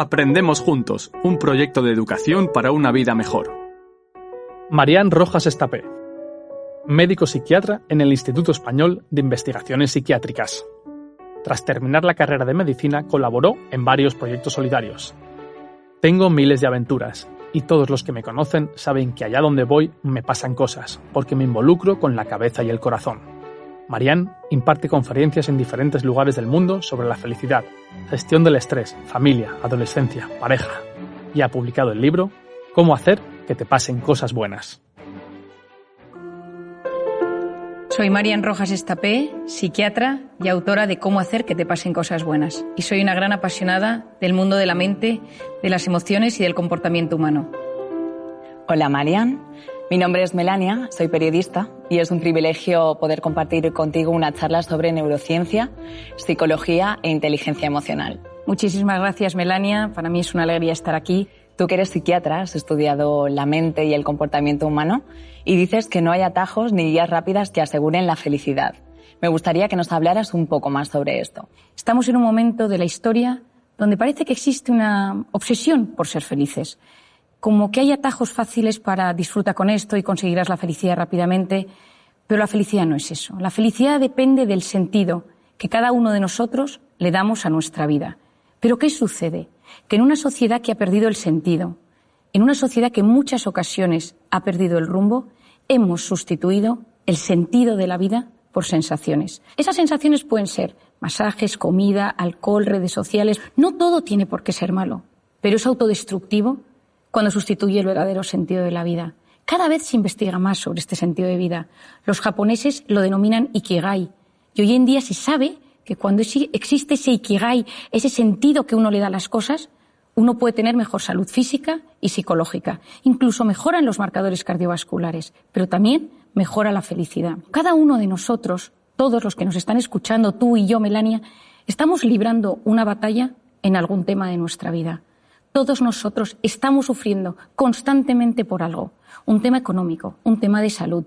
Aprendemos juntos, un proyecto de educación para una vida mejor. Marián Rojas Estapé, médico psiquiatra en el Instituto Español de Investigaciones Psiquiátricas. Tras terminar la carrera de medicina, colaboró en varios proyectos solidarios. Tengo miles de aventuras, y todos los que me conocen saben que allá donde voy me pasan cosas, porque me involucro con la cabeza y el corazón. Marián imparte conferencias en diferentes lugares del mundo sobre la felicidad, gestión del estrés, familia, adolescencia, pareja, y ha publicado el libro Cómo hacer que te pasen cosas buenas. Soy Marián Rojas Estapé, psiquiatra y autora de Cómo hacer que te pasen cosas buenas. Y soy una gran apasionada del mundo de la mente, de las emociones y del comportamiento humano. Hola Marián, mi nombre es Melania, soy periodista y es un privilegio poder compartir contigo una charla sobre neurociencia, psicología e inteligencia emocional. Muchísimas gracias Melania, para mí es una alegría estar aquí. Tú que eres psiquiatra, has estudiado la mente y el comportamiento humano y dices que no hay atajos ni guías rápidas que aseguren la felicidad. Me gustaría que nos hablaras un poco más sobre esto. Estamos en un momento de la historia donde parece que existe una obsesión por ser felices. Como que hay atajos fáciles para disfrutar con esto y conseguirás la felicidad rápidamente, pero la felicidad no es eso. La felicidad depende del sentido que cada uno de nosotros le damos a nuestra vida. ¿Pero qué sucede? Que en una sociedad que ha perdido el sentido, en una sociedad que en muchas ocasiones ha perdido el rumbo, hemos sustituido el sentido de la vida por sensaciones. Esas sensaciones pueden ser masajes, comida, alcohol, redes sociales. No todo tiene por qué ser malo, pero es autodestructivo cuando sustituye el verdadero sentido de la vida. Cada vez se investiga más sobre este sentido de vida. Los japoneses lo denominan Ikigai. Y hoy en día se sabe que cuando existe ese Ikigai, ese sentido que uno le da a las cosas, uno puede tener mejor salud física y psicológica. Incluso mejoran los marcadores cardiovasculares, pero también mejora la felicidad. Cada uno de nosotros, todos los que nos están escuchando, tú y yo, Melania, estamos librando una batalla en algún tema de nuestra vida. Todos nosotros estamos sufriendo constantemente por algo. Un tema económico, un tema de salud,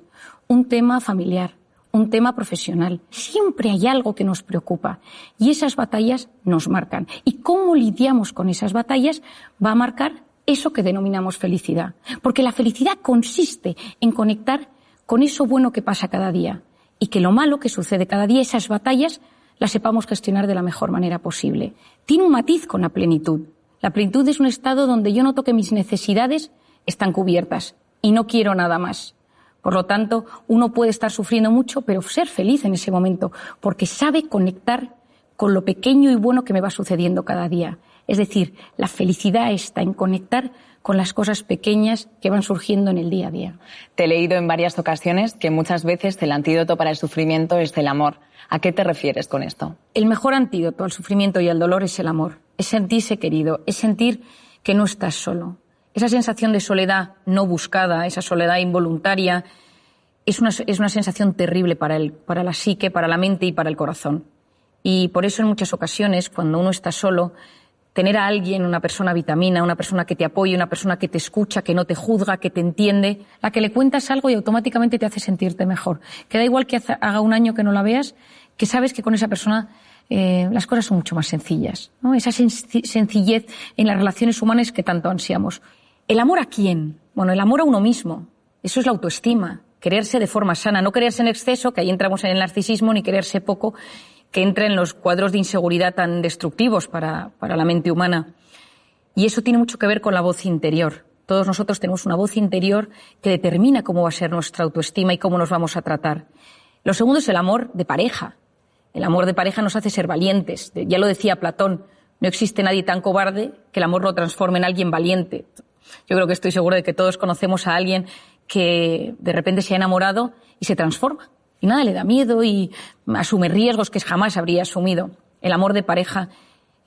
un tema familiar, un tema profesional. Siempre hay algo que nos preocupa y esas batallas nos marcan. Y cómo lidiamos con esas batallas va a marcar eso que denominamos felicidad. Porque la felicidad consiste en conectar con eso bueno que pasa cada día y que lo malo que sucede cada día, esas batallas, las sepamos gestionar de la mejor manera posible. Tiene un matiz con la plenitud. La plenitud es un estado donde yo noto que mis necesidades están cubiertas y no quiero nada más. Por lo tanto, uno puede estar sufriendo mucho, pero ser feliz en ese momento, porque sabe conectar con lo pequeño y bueno que me va sucediendo cada día. Es decir, la felicidad está en conectar con las cosas pequeñas que van surgiendo en el día a día. Te he leído en varias ocasiones que muchas veces el antídoto para el sufrimiento es el amor. ¿A qué te refieres con esto? El mejor antídoto al sufrimiento y al dolor es el amor. Es sentirse querido, es sentir que no estás solo. Esa sensación de soledad no buscada, esa soledad involuntaria, es una sensación terrible para la psique, para la mente y para el corazón. Y por eso en muchas ocasiones, cuando uno está solo, tener a alguien, una persona vitamina, una persona que te apoye, una persona que te escucha, que no te juzga, que te entiende, la que le cuentas algo y automáticamente te hace sentirte mejor. Que da igual que haga un año que no la veas, que sabes que con esa persona las cosas son mucho más sencillas, ¿no? Esa sencillez en las relaciones humanas que tanto ansiamos. ¿El amor a quién? Bueno, el amor a uno mismo. Eso es la autoestima. Quererse de forma sana, no quererse en exceso, que ahí entramos en el narcisismo, ni quererse poco, que entra en los cuadros de inseguridad tan destructivos para la mente humana. Y eso tiene mucho que ver con la voz interior. Todos nosotros tenemos una voz interior que determina cómo va a ser nuestra autoestima y cómo nos vamos a tratar. Lo segundo es el amor de pareja. El amor de pareja nos hace ser valientes. Ya lo decía Platón, no existe nadie tan cobarde que el amor lo transforme en alguien valiente. Yo creo que estoy seguro de que todos conocemos a alguien que de repente se ha enamorado y se transforma. Y nada, le da miedo y asume riesgos que jamás habría asumido. El amor de pareja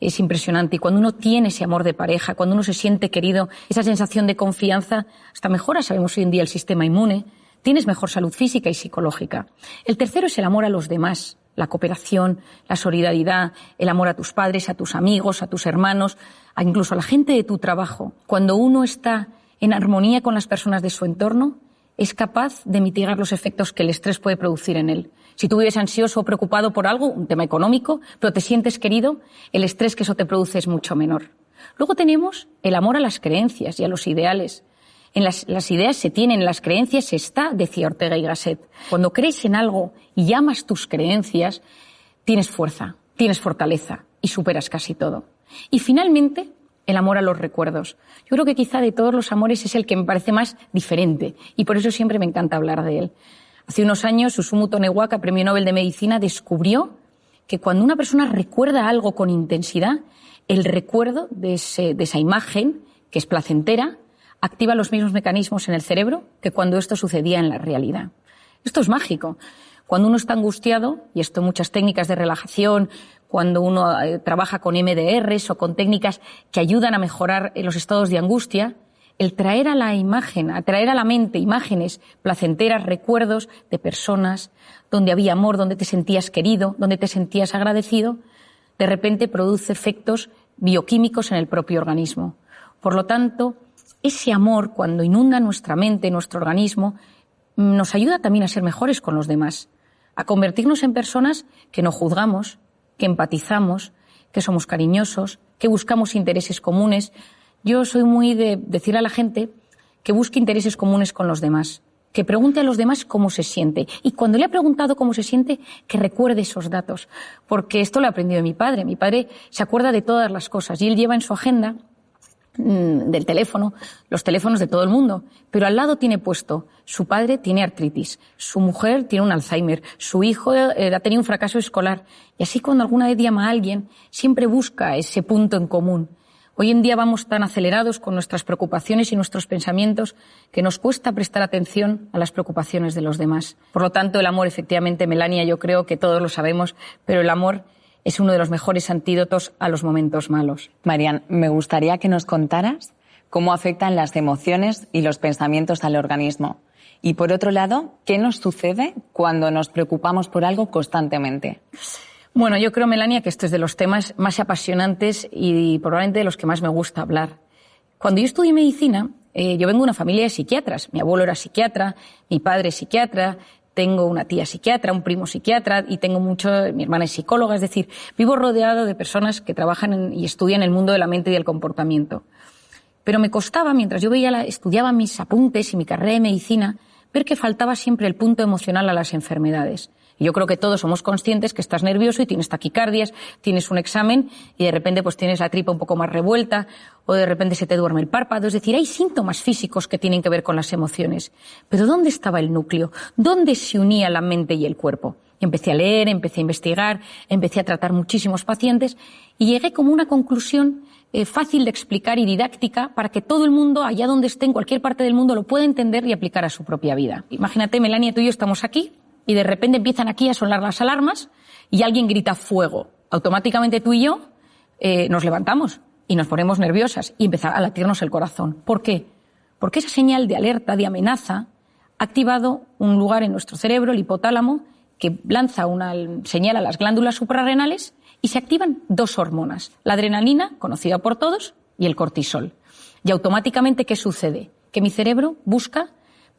es impresionante. Y cuando uno tiene ese amor de pareja, cuando uno se siente querido, esa sensación de confianza, hasta mejora, sabemos hoy en día, el sistema inmune. Tienes mejor salud física y psicológica. El tercero es el amor a los demás. La cooperación, la solidaridad, el amor a tus padres, a tus amigos, a tus hermanos, incluso a la gente de tu trabajo. Cuando uno está en armonía con las personas de su entorno, es capaz de mitigar los efectos que el estrés puede producir en él. Si tú vives ansioso o preocupado por algo, un tema económico, pero te sientes querido, el estrés que eso te produce es mucho menor. Luego tenemos el amor a las creencias y a los ideales. Las ideas se tienen, en las creencias se está, decía Ortega y Gasset. Cuando crees en algo y amas tus creencias, tienes fuerza, tienes fortaleza y superas casi todo. Y finalmente, el amor a los recuerdos. Yo creo que quizá de todos los amores es el que me parece más diferente y por eso siempre me encanta hablar de él. Hace unos años, Susumu Tonewaka, Premio Nobel de Medicina, descubrió que cuando una persona recuerda algo con intensidad, el recuerdo de esa imagen, que es placentera, activa los mismos mecanismos en el cerebro que cuando esto sucedía en la realidad. Esto es mágico. Cuando uno está angustiado, y esto muchas técnicas de relajación, cuando uno trabaja con MDRs o con técnicas que ayudan a mejorar los estados de angustia, el traer a la imagen, atraer a la mente imágenes placenteras, recuerdos de personas donde había amor, donde te sentías querido, donde te sentías agradecido, de repente produce efectos bioquímicos en el propio organismo. Por lo tanto, ese amor, cuando inunda nuestra mente, nuestro organismo, nos ayuda también a ser mejores con los demás, a convertirnos en personas que no juzgamos, que empatizamos, que somos cariñosos, que buscamos intereses comunes. Yo soy muy de decir a la gente que busque intereses comunes con los demás, que pregunte a los demás cómo se siente. Y cuando le ha preguntado cómo se siente, que recuerde esos datos. Porque esto lo he aprendido de mi padre. Mi padre se acuerda de todas las cosas y él lleva en su agenda del teléfono, los teléfonos de todo el mundo, pero al lado tiene puesto, su padre tiene artritis, su mujer tiene un Alzheimer, su hijo ha tenido un fracaso escolar, y así cuando alguna vez llama a alguien, siempre busca ese punto en común. Hoy en día vamos tan acelerados con nuestras preocupaciones y nuestros pensamientos que nos cuesta prestar atención a las preocupaciones de los demás. Por lo tanto, el amor, efectivamente, Melania, yo creo que todos lo sabemos, pero el amor es uno de los mejores antídotos a los momentos malos. Marian, me gustaría que nos contaras cómo afectan las emociones y los pensamientos al organismo. Y por otro lado, ¿qué nos sucede cuando nos preocupamos por algo constantemente? Bueno, yo creo, Melania, que esto es de los temas más apasionantes y probablemente de los que más me gusta hablar. Cuando yo estudié medicina, yo vengo de una familia de psiquiatras. Mi abuelo era psiquiatra, mi padre es psiquiatra, tengo una tía psiquiatra, un primo psiquiatra y tengo mi hermana es psicóloga, es decir, vivo rodeado de personas que trabajan y estudian el mundo de la mente y del comportamiento. Pero me costaba, mientras yo estudiaba mis apuntes y mi carrera de medicina, ver que faltaba siempre el punto emocional a las enfermedades. Y yo creo que todos somos conscientes que estás nervioso y tienes taquicardias, tienes un examen y de repente pues tienes la tripa un poco más revuelta o de repente se te duerme el párpado. Es decir, hay síntomas físicos que tienen que ver con las emociones. Pero ¿dónde estaba el núcleo? ¿Dónde se unía la mente y el cuerpo? Y empecé a leer, empecé a investigar, empecé a tratar muchísimos pacientes y llegué como una conclusión fácil de explicar y didáctica para que todo el mundo, allá donde esté, en cualquier parte del mundo, lo pueda entender y aplicar a su propia vida. Imagínate, Melania, tú y yo estamos aquí y de repente empiezan aquí a sonar las alarmas y alguien grita fuego. Automáticamente tú y yo nos levantamos y nos ponemos nerviosas y empieza a latirnos el corazón. ¿Por qué? Porque esa señal de alerta, de amenaza, ha activado un lugar en nuestro cerebro, el hipotálamo, que lanza una señal a las glándulas suprarrenales y se activan dos hormonas, la adrenalina, conocida por todos, y el cortisol. Y automáticamente, ¿qué sucede? Que mi cerebro busca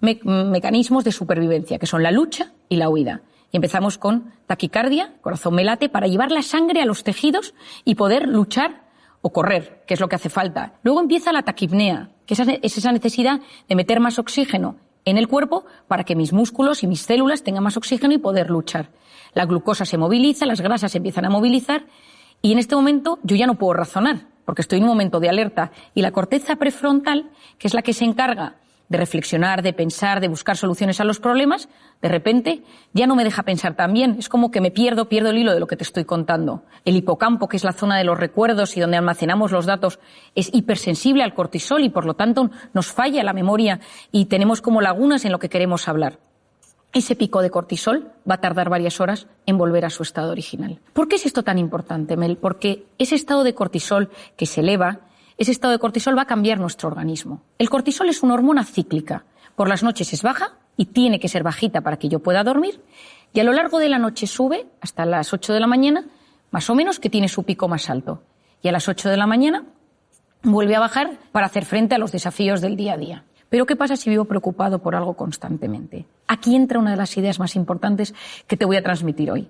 mecanismos de supervivencia, que son la lucha y la huida. Y empezamos con taquicardia, corazón me late, para llevar la sangre a los tejidos y poder luchar o correr, que es lo que hace falta. Luego empieza la taquipnea, que es esa necesidad de meter más oxígeno en el cuerpo para que mis músculos y mis células tengan más oxígeno y poder luchar. La glucosa se moviliza, las grasas se empiezan a movilizar y en este momento yo ya no puedo razonar porque estoy en un momento de alerta y la corteza prefrontal, que es la que se encarga de reflexionar, de pensar, de buscar soluciones a los problemas, de repente ya no me deja pensar tan bien. Es como que me pierdo el hilo de lo que te estoy contando. El hipocampo, que es la zona de los recuerdos y donde almacenamos los datos, es hipersensible al cortisol y por lo tanto nos falla la memoria y tenemos como lagunas en lo que queremos hablar. Ese pico de cortisol va a tardar varias horas en volver a su estado original. ¿Por qué es esto tan importante, Mel? Porque ese estado de cortisol que se eleva, ese estado de cortisol va a cambiar nuestro organismo. El cortisol es una hormona cíclica. Por las noches es baja y tiene que ser bajita para que yo pueda dormir. Y a lo largo de la noche sube hasta las 8 de la mañana, más o menos, que tiene su pico más alto. Y a las 8 de la mañana vuelve a bajar para hacer frente a los desafíos del día a día. Pero ¿qué pasa si vivo preocupado por algo constantemente? Aquí entra una de las ideas más importantes que te voy a transmitir hoy.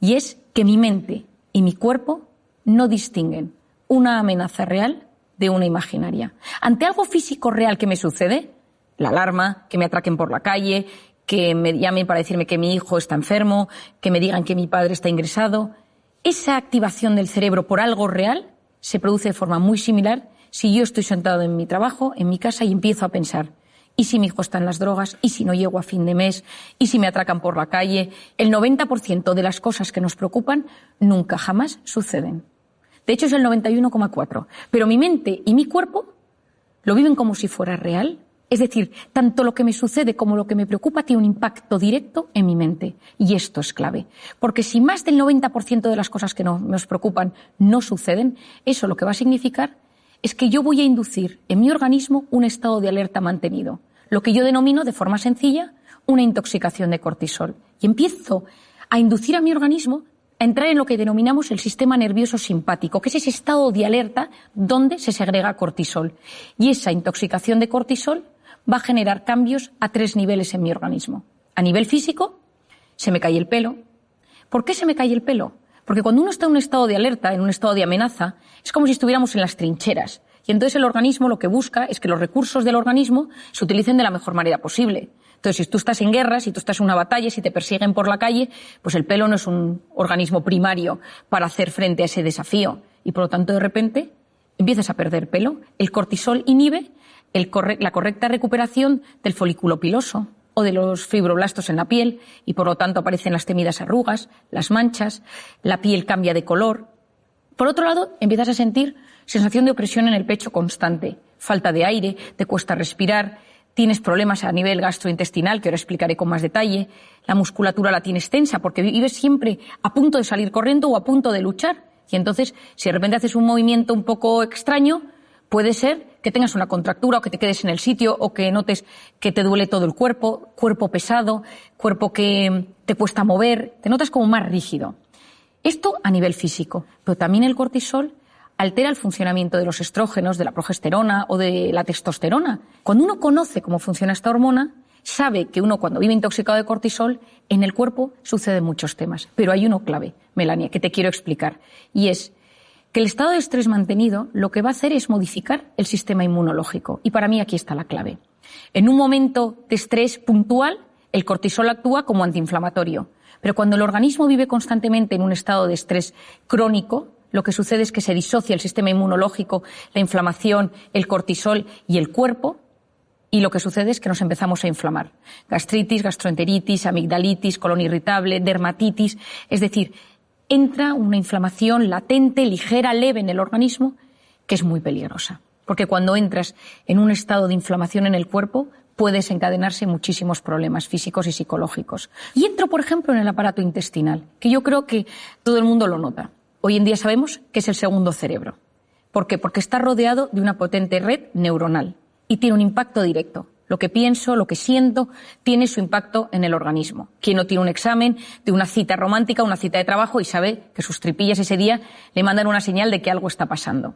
Y es que mi mente y mi cuerpo no distinguen una amenaza real de una imaginaria. Ante algo físico real que me sucede, la alarma, que me atraquen por la calle, que me llamen para decirme que mi hijo está enfermo, que me digan que mi padre está ingresado, esa activación del cerebro por algo real se produce de forma muy similar si yo estoy sentado en mi trabajo, en mi casa, y empiezo a pensar: ¿y si mi hijo está en las drogas? ¿Y si no llego a fin de mes? ¿Y si me atracan por la calle? El 90% de las cosas que nos preocupan nunca jamás suceden. De hecho, es el 91,4%. Pero mi mente y mi cuerpo lo viven como si fuera real. Es decir, tanto lo que me sucede como lo que me preocupa tiene un impacto directo en mi mente. Y esto es clave. Porque si más del 90% de las cosas que nos preocupan no suceden, eso lo que va a significar es que yo voy a inducir en mi organismo un estado de alerta mantenido. Lo que yo denomino, de forma sencilla, una intoxicación de cortisol. Y empiezo a inducir a mi organismo a entrar en lo que denominamos el sistema nervioso simpático, que es ese estado de alerta donde se segrega cortisol. Y esa intoxicación de cortisol va a generar cambios a 3 niveles en mi organismo. A nivel físico, se me cae el pelo. ¿Por qué se me cae el pelo? Porque cuando uno está en un estado de alerta, en un estado de amenaza, es como si estuviéramos en las trincheras. Y entonces el organismo lo que busca es que los recursos del organismo se utilicen de la mejor manera posible. Entonces, si tú estás en guerra, si tú estás en una batalla, si te persiguen por la calle, pues el pelo no es un organismo primario para hacer frente a ese desafío. Y por lo tanto, de repente, empiezas a perder pelo. El cortisol inhibe la correcta recuperación del folículo piloso o de los fibroblastos en la piel, y por lo tanto aparecen las temidas arrugas, las manchas, la piel cambia de color. Por otro lado, empiezas a sentir sensación de opresión en el pecho constante, falta de aire, te cuesta respirar, tienes problemas a nivel gastrointestinal, que ahora explicaré con más detalle, la musculatura la tienes tensa porque vives siempre a punto de salir corriendo o a punto de luchar. Y entonces, si de repente haces un movimiento un poco extraño, puede ser que tengas una contractura o que te quedes en el sitio o que notes que te duele todo el cuerpo, cuerpo pesado, cuerpo que te cuesta mover, te notas como más rígido. Esto a nivel físico, pero también el cortisol altera el funcionamiento de los estrógenos, de la progesterona o de la testosterona. Cuando uno conoce cómo funciona esta hormona, sabe que uno cuando vive intoxicado de cortisol, en el cuerpo suceden muchos temas. Pero hay uno clave, Melania, que te quiero explicar, y es que el estado de estrés mantenido lo que va a hacer es modificar el sistema inmunológico. Y para mí aquí está la clave. En un momento de estrés puntual, el cortisol actúa como antiinflamatorio. Pero cuando el organismo vive constantemente en un estado de estrés crónico, lo que sucede es que se disocia el sistema inmunológico, la inflamación, el cortisol y el cuerpo, y lo que sucede es que nos empezamos a inflamar. Gastritis, gastroenteritis, amigdalitis, colon irritable, dermatitis, es decir, entra una inflamación latente, ligera, leve en el organismo, que es muy peligrosa. Porque cuando entras en un estado de inflamación en el cuerpo, puede desencadenarse muchísimos problemas físicos y psicológicos. Y entro, por ejemplo, en el aparato intestinal, que yo creo que todo el mundo lo nota. Hoy en día sabemos que es el segundo cerebro. ¿Por qué? Porque está rodeado de una potente red neuronal y tiene un impacto directo. Lo que pienso, lo que siento, tiene su impacto en el organismo. Quien no tiene un examen de una cita romántica, una cita de trabajo, y sabe que sus tripillas ese día le mandan una señal de que algo está pasando.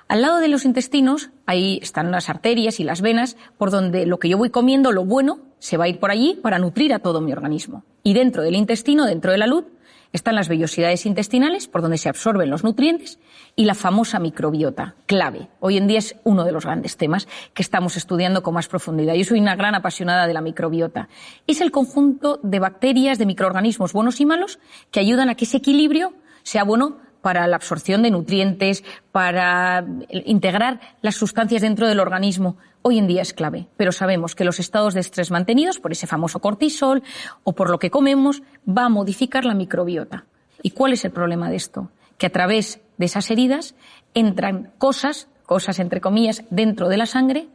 Al lado de los intestinos, ahí están las arterias y las venas, por donde lo que yo voy comiendo, lo bueno, se va a ir por allí para nutrir a todo mi organismo. Y dentro del intestino, dentro de la luz, están las vellosidades intestinales, por donde se absorben los nutrientes, y la famosa microbiota, clave. Hoy en día es uno de los grandes temas que estamos estudiando con más profundidad. Yo soy una gran apasionada de la microbiota. Es el conjunto de bacterias, de microorganismos buenos y malos, que ayudan a que ese equilibrio sea bueno para la absorción de nutrientes, para integrar las sustancias dentro del organismo. Hoy en día es clave, pero sabemos que los estados de estrés mantenidos por ese famoso cortisol o por lo que comemos va a modificar la microbiota. ¿Y cuál es el problema de esto? Que a través de esas heridas entran cosas entre comillas, dentro de la sangre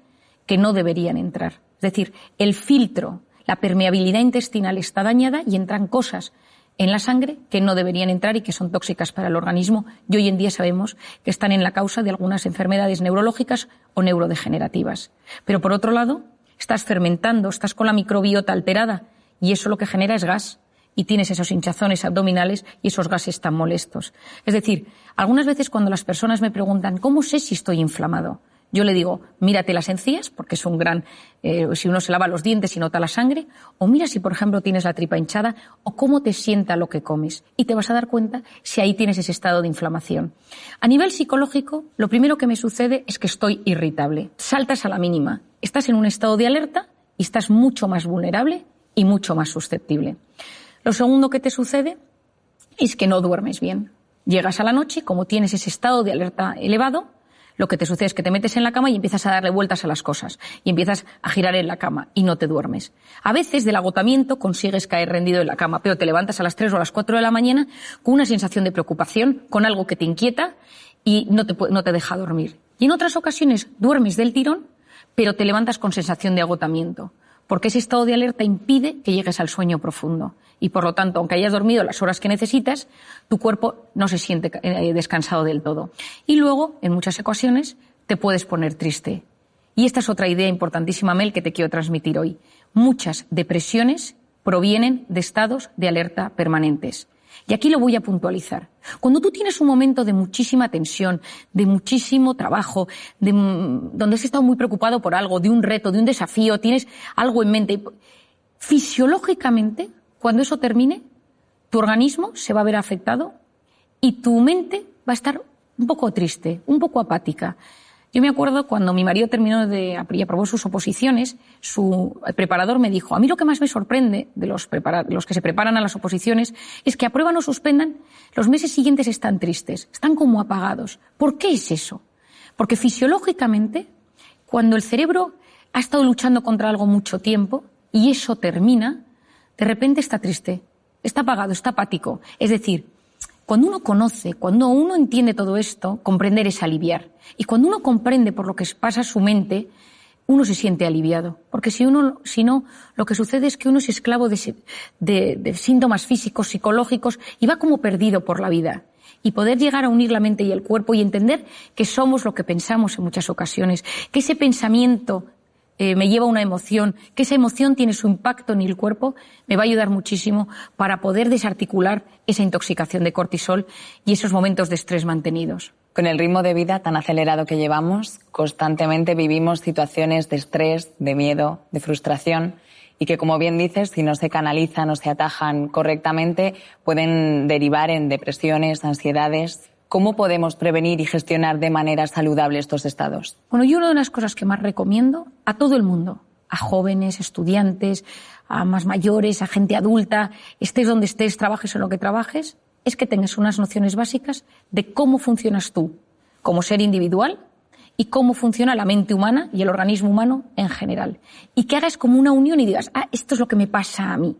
que no deberían entrar. Es decir, el filtro, la permeabilidad intestinal está dañada y entran cosas en la sangre que no deberían entrar y que son tóxicas para el organismo, y hoy en día sabemos que están en la causa de algunas enfermedades neurológicas o neurodegenerativas. Pero por otro lado, estás fermentando, estás con la microbiota alterada, y eso lo que genera es gas, y tienes esos hinchazones abdominales y esos gases tan molestos. Es decir, algunas veces cuando las personas me preguntan ¿cómo sé si estoy inflamado? Yo le digo, mírate las encías, porque es un gran... si uno se lava los dientes y nota la sangre, o mira si, por ejemplo, tienes la tripa hinchada, o cómo te sienta lo que comes. Y te vas a dar cuenta si ahí tienes ese estado de inflamación. A nivel psicológico, lo primero que me sucede es que estoy irritable. Saltas a la mínima. Estás en un estado de alerta y estás mucho más vulnerable y mucho más susceptible. Lo segundo que te sucede es que no duermes bien. Llegas a la noche, como tienes ese estado de alerta elevado, lo que te sucede es que te metes en la cama y empiezas a darle vueltas a las cosas y empiezas a girar en la cama y no te duermes. A veces del agotamiento consigues caer rendido en la cama, pero te levantas a las 3 o a las 4 de la mañana con una sensación de preocupación, con algo que te inquieta y no te deja dormir. Y en otras ocasiones duermes del tirón, pero te levantas con sensación de agotamiento, porque ese estado de alerta impide que llegues al sueño profundo. Y por lo tanto, aunque hayas dormido las horas que necesitas, tu cuerpo no se siente descansado del todo. Y luego, en muchas ocasiones, te puedes poner triste. Y esta es otra idea importantísima, Mel, que te quiero transmitir hoy. Muchas depresiones provienen de estados de alerta permanentes. Y aquí lo voy a puntualizar. Cuando tú tienes un momento de muchísima tensión, de muchísimo trabajo, donde has estado muy preocupado por algo, de un reto, de un desafío, tienes algo en mente, fisiológicamente, cuando eso termine, tu organismo se va a ver afectado y tu mente va a estar un poco triste, un poco apática. Yo me acuerdo cuando mi marido terminó y aprobó sus oposiciones, su preparador me dijo, a mí lo que más me sorprende de los que se preparan a las oposiciones es que aprueban o suspendan, los meses siguientes están tristes, están como apagados. ¿Por qué es eso? Porque fisiológicamente, cuando el cerebro ha estado luchando contra algo mucho tiempo y eso termina, de repente está triste, está apagado, está apático. Es decir, cuando uno conoce, cuando uno entiende todo esto, comprender es aliviar. Y cuando uno comprende por lo que pasa su mente, uno se siente aliviado. Porque si no, lo que sucede es que uno es esclavo de síntomas físicos, psicológicos, y va como perdido por la vida. Y poder llegar a unir la mente y el cuerpo y entender que somos lo que pensamos en muchas ocasiones, que ese pensamiento me lleva a una emoción, que esa emoción tiene su impacto en el cuerpo, me va a ayudar muchísimo para poder desarticular esa intoxicación de cortisol y esos momentos de estrés mantenidos. Con el ritmo de vida tan acelerado que llevamos, constantemente vivimos situaciones de estrés, de miedo, de frustración y que, como bien dices, si no se canalizan o se atajan correctamente, pueden derivar en depresiones, ansiedades. ¿Cómo podemos prevenir y gestionar de manera saludable estos estados? Bueno, yo una de las cosas que más recomiendo a todo el mundo, a jóvenes, estudiantes, a más mayores, a gente adulta, estés donde estés, trabajes en lo que trabajes, es que tengas unas nociones básicas de cómo funcionas tú como ser individual y cómo funciona la mente humana y el organismo humano en general. Y que hagas como una unión y digas, esto es lo que me pasa a mí.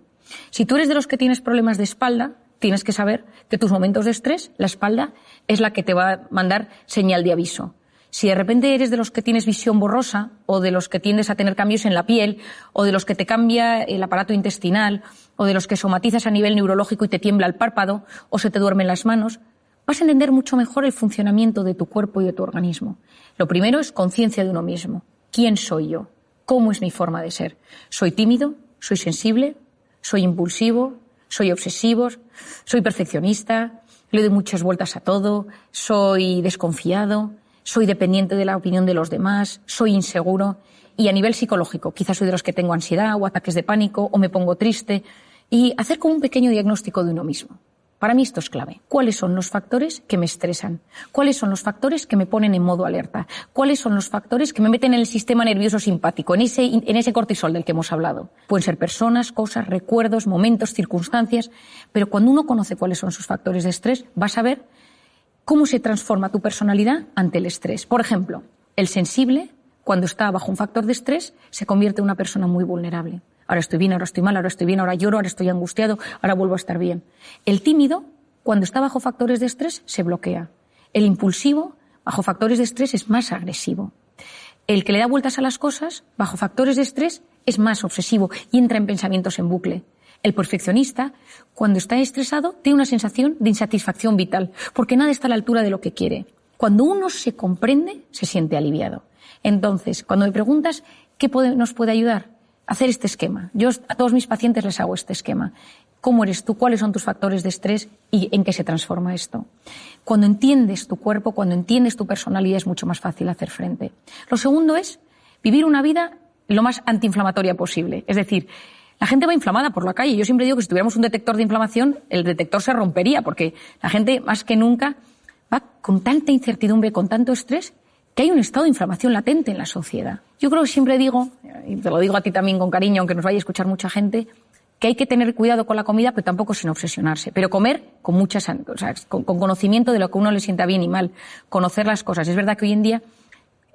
Si tú eres de los que tienes problemas de espalda, tienes que saber que tus momentos de estrés, la espalda, es la que te va a mandar señal de aviso. Si de repente eres de los que tienes visión borrosa, o de los que tiendes a tener cambios en la piel, o de los que te cambia el aparato intestinal, o de los que somatizas a nivel neurológico y te tiembla el párpado, o se te duermen las manos, vas a entender mucho mejor el funcionamiento de tu cuerpo y de tu organismo. Lo primero es conciencia de uno mismo. ¿Quién soy yo? ¿Cómo es mi forma de ser? ¿Soy tímido? ¿Soy sensible? ¿Soy impulsivo? ¿Soy obsesivo? ¿Soy perfeccionista? ¿Le doy muchas vueltas a todo? ¿Soy desconfiado? ¿Soy dependiente de la opinión de los demás? ¿Soy inseguro? Y a nivel psicológico, quizás soy de los que tengo ansiedad o ataques de pánico o me pongo triste. Y hacer como un pequeño diagnóstico de uno mismo. Para mí esto es clave. ¿Cuáles son los factores que me estresan? ¿Cuáles son los factores que me ponen en modo alerta? ¿Cuáles son los factores que me meten en el sistema nervioso simpático, en ese cortisol del que hemos hablado? Pueden ser personas, cosas, recuerdos, momentos, circunstancias, pero cuando uno conoce cuáles son sus factores de estrés, vas a ver cómo se transforma tu personalidad ante el estrés. Por ejemplo, el sensible, cuando está bajo un factor de estrés, se convierte en una persona muy vulnerable. Ahora estoy bien, ahora estoy mal, ahora estoy bien, ahora lloro, ahora estoy angustiado, ahora vuelvo a estar bien. El tímido, cuando está bajo factores de estrés, se bloquea. El impulsivo, bajo factores de estrés, es más agresivo. El que le da vueltas a las cosas, bajo factores de estrés, es más obsesivo y entra en pensamientos en bucle. El perfeccionista, cuando está estresado, tiene una sensación de insatisfacción vital, porque nada está a la altura de lo que quiere. Cuando uno se comprende, se siente aliviado. Entonces, cuando me preguntas qué nos puede ayudar, hacer este esquema. Yo a todos mis pacientes les hago este esquema. cómo eres tú, cuáles son tus factores de estrés y en qué se transforma esto. Cuando entiendes tu cuerpo, cuando entiendes tu personalidad, es mucho más fácil hacer frente. Lo segundo es vivir una vida lo más antiinflamatoria posible. Es decir, la gente va inflamada por la calle. Yo siempre digo que si tuviéramos un detector de inflamación, el detector se rompería, porque la gente más que nunca va con tanta incertidumbre, con tanto estrés, que hay un estado de inflamación latente en la sociedad. Yo creo que siempre digo, y te lo digo a ti también con cariño, aunque nos vaya a escuchar mucha gente, que hay que tener cuidado con la comida, pero tampoco sin obsesionarse. Pero comer con con conocimiento de lo que a uno le sienta bien y mal, conocer las cosas. Es verdad que hoy en día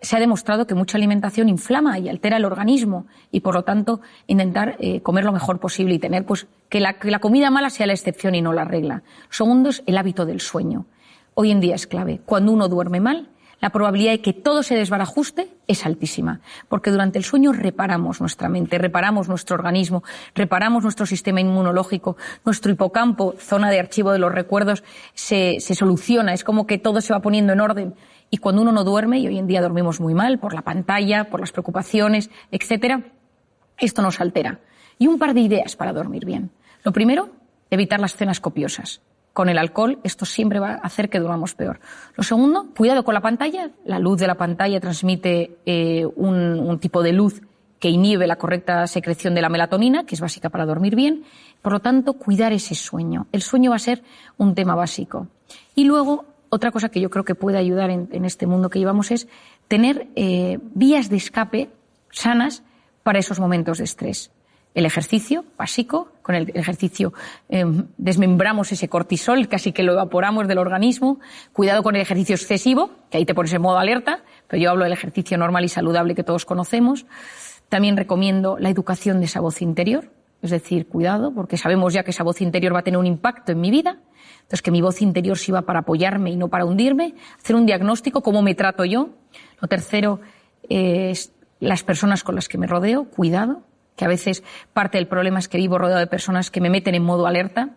se ha demostrado que mucha alimentación inflama y altera el organismo y, por lo tanto, intentar comer lo mejor posible y tener que la comida mala sea la excepción y no la regla. Lo segundo es el hábito del sueño. Hoy en día es clave. Cuando uno duerme mal, la probabilidad de que todo se desbarajuste es altísima, porque durante el sueño reparamos nuestra mente, reparamos nuestro organismo, reparamos nuestro sistema inmunológico, nuestro hipocampo, zona de archivo de los recuerdos, se soluciona, es como que todo se va poniendo en orden. Y cuando uno no duerme, y hoy en día dormimos muy mal por la pantalla, por las preocupaciones, etcétera, esto nos altera. Y un par de ideas para dormir bien. Lo primero, evitar las cenas copiosas. Con el alcohol, esto siempre va a hacer que durmamos peor. Lo segundo, cuidado con la pantalla. La luz de la pantalla transmite un tipo de luz que inhibe la correcta secreción de la melatonina, que es básica para dormir bien. Por lo tanto, cuidar ese sueño. El sueño va a ser un tema básico. Y luego, otra cosa que yo creo que puede ayudar en este mundo que llevamos es tener vías de escape sanas para esos momentos de estrés. El ejercicio básico, con el ejercicio desmembramos ese cortisol, casi que lo evaporamos del organismo. Cuidado con el ejercicio excesivo, que ahí te pones en modo alerta, pero yo hablo del ejercicio normal y saludable que todos conocemos. También recomiendo la educación de esa voz interior, es decir, cuidado, porque sabemos ya que esa voz interior va a tener un impacto en mi vida. Entonces, que mi voz interior sirva para apoyarme y no para hundirme. Hacer un diagnóstico, cómo me trato yo. Lo tercero es las personas con las que me rodeo, cuidado, que a veces parte del problema es que vivo rodeado de personas que me meten en modo alerta.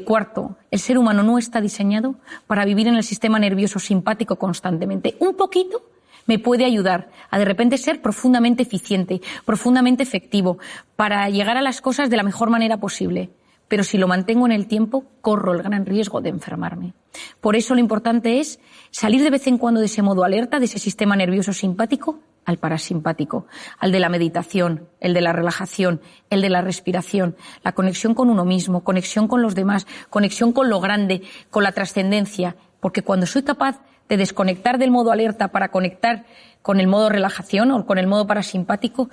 Cuarto, el ser humano no está diseñado para vivir en el sistema nervioso simpático constantemente. Un poquito me puede ayudar a de repente ser profundamente eficiente, profundamente efectivo, para llegar a las cosas de la mejor manera posible. Pero si lo mantengo en el tiempo, corro el gran riesgo de enfermarme. Por eso lo importante es salir de vez en cuando de ese modo alerta, de ese sistema nervioso simpático, al parasimpático, al de la meditación, el de la relajación, el de la respiración, la conexión con uno mismo, conexión con los demás, conexión con lo grande, con la trascendencia. Porque cuando soy capaz de desconectar del modo alerta para conectar con el modo relajación o con el modo parasimpático,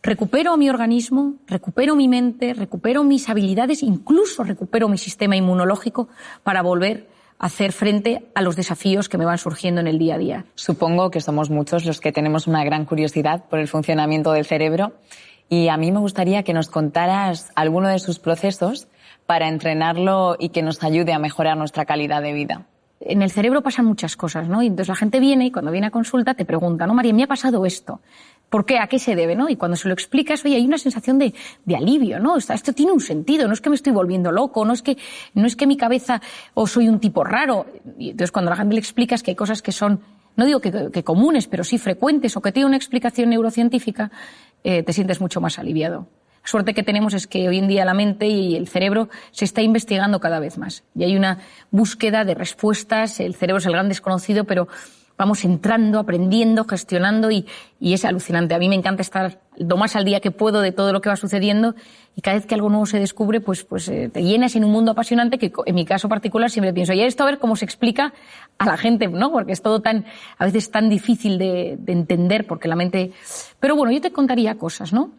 recupero a mi organismo, recupero mi mente, recupero mis habilidades, incluso recupero mi sistema inmunológico para volver a hacer frente a los desafíos que me van surgiendo en el día a día. Supongo que somos muchos los que tenemos una gran curiosidad por el funcionamiento del cerebro y a mí me gustaría que nos contaras alguno de sus procesos para entrenarlo y que nos ayude a mejorar nuestra calidad de vida. En el cerebro pasan muchas cosas, ¿no? Y entonces la gente viene y cuando viene a consulta te pregunta, ¿no, María, me ha pasado esto? ¿Por qué? ¿A qué se debe? ¿No? Y cuando se lo explicas, oye, hay una sensación de alivio, ¿no? Esto tiene un sentido, no es que me estoy volviendo loco, no es que mi cabeza o soy un tipo raro. Y entonces cuando a la gente le explicas que hay cosas que son, no digo que comunes, pero sí frecuentes o que tienen una explicación neurocientífica, te sientes mucho más aliviado. La suerte que tenemos es que hoy en día la mente y el cerebro se está investigando cada vez más. Y hay una búsqueda de respuestas, el cerebro es el gran desconocido, pero vamos entrando, aprendiendo, gestionando y es alucinante. A mí me encanta estar lo más al día que puedo de todo lo que va sucediendo y cada vez que algo nuevo se descubre, pues te llenas en un mundo apasionante que en mi caso particular siempre pienso, y esto a ver cómo se explica a la gente, ¿no? Porque es todo a veces tan difícil de entender porque la mente... Pero bueno, yo te contaría cosas, ¿no?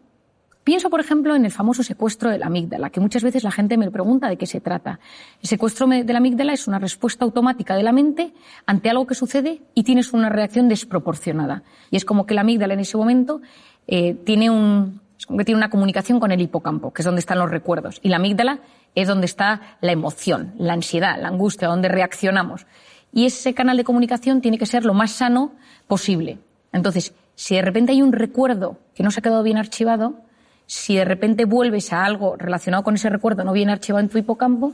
Pienso, por ejemplo, en el famoso secuestro de la amígdala, que muchas veces la gente me pregunta de qué se trata. El secuestro de la amígdala es una respuesta automática de la mente ante algo que sucede y tienes una reacción desproporcionada. Y es como que la amígdala en ese momento tiene una comunicación con el hipocampo, que es donde están los recuerdos. Y la amígdala es donde está la emoción, la ansiedad, la angustia, donde reaccionamos. Y ese canal de comunicación tiene que ser lo más sano posible. Entonces, si de repente hay un recuerdo que no se ha quedado bien archivado, si de repente vuelves a algo relacionado con ese recuerdo no bien archivado en tu hipocampo,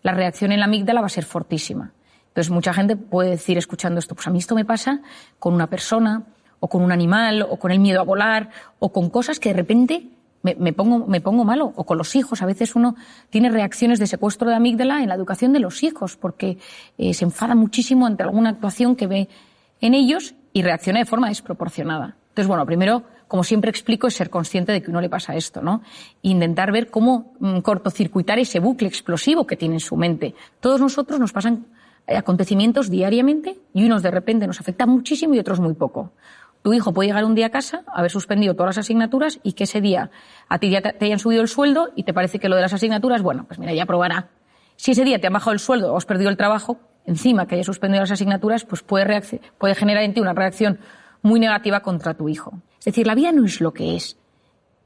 la reacción en la amígdala va a ser fortísima. Entonces, mucha gente puede decir, escuchando esto, pues a mí esto me pasa con una persona, o con un animal, o con el miedo a volar, o con cosas que de repente me pongo malo. O con los hijos, a veces uno tiene reacciones de secuestro de amígdala en la educación de los hijos, porque se enfada muchísimo ante alguna actuación que ve en ellos y reacciona de forma desproporcionada. Entonces, bueno, primero, como siempre explico, es ser consciente de que a uno le pasa esto, ¿no? E intentar ver cómo cortocircuitar ese bucle explosivo que tiene en su mente. Todos nosotros nos pasan acontecimientos diariamente y unos de repente nos afectan muchísimo y otros muy poco. Tu hijo puede llegar un día a casa, haber suspendido todas las asignaturas y que ese día a ti ya te hayan subido el sueldo y te parece que lo de las asignaturas, bueno, pues mira, ya probará. Si ese día te han bajado el sueldo o has perdido el trabajo, encima que hayas suspendido las asignaturas, pues puede generar en ti una reacción muy negativa contra tu hijo. Es decir, la vida no es lo que es.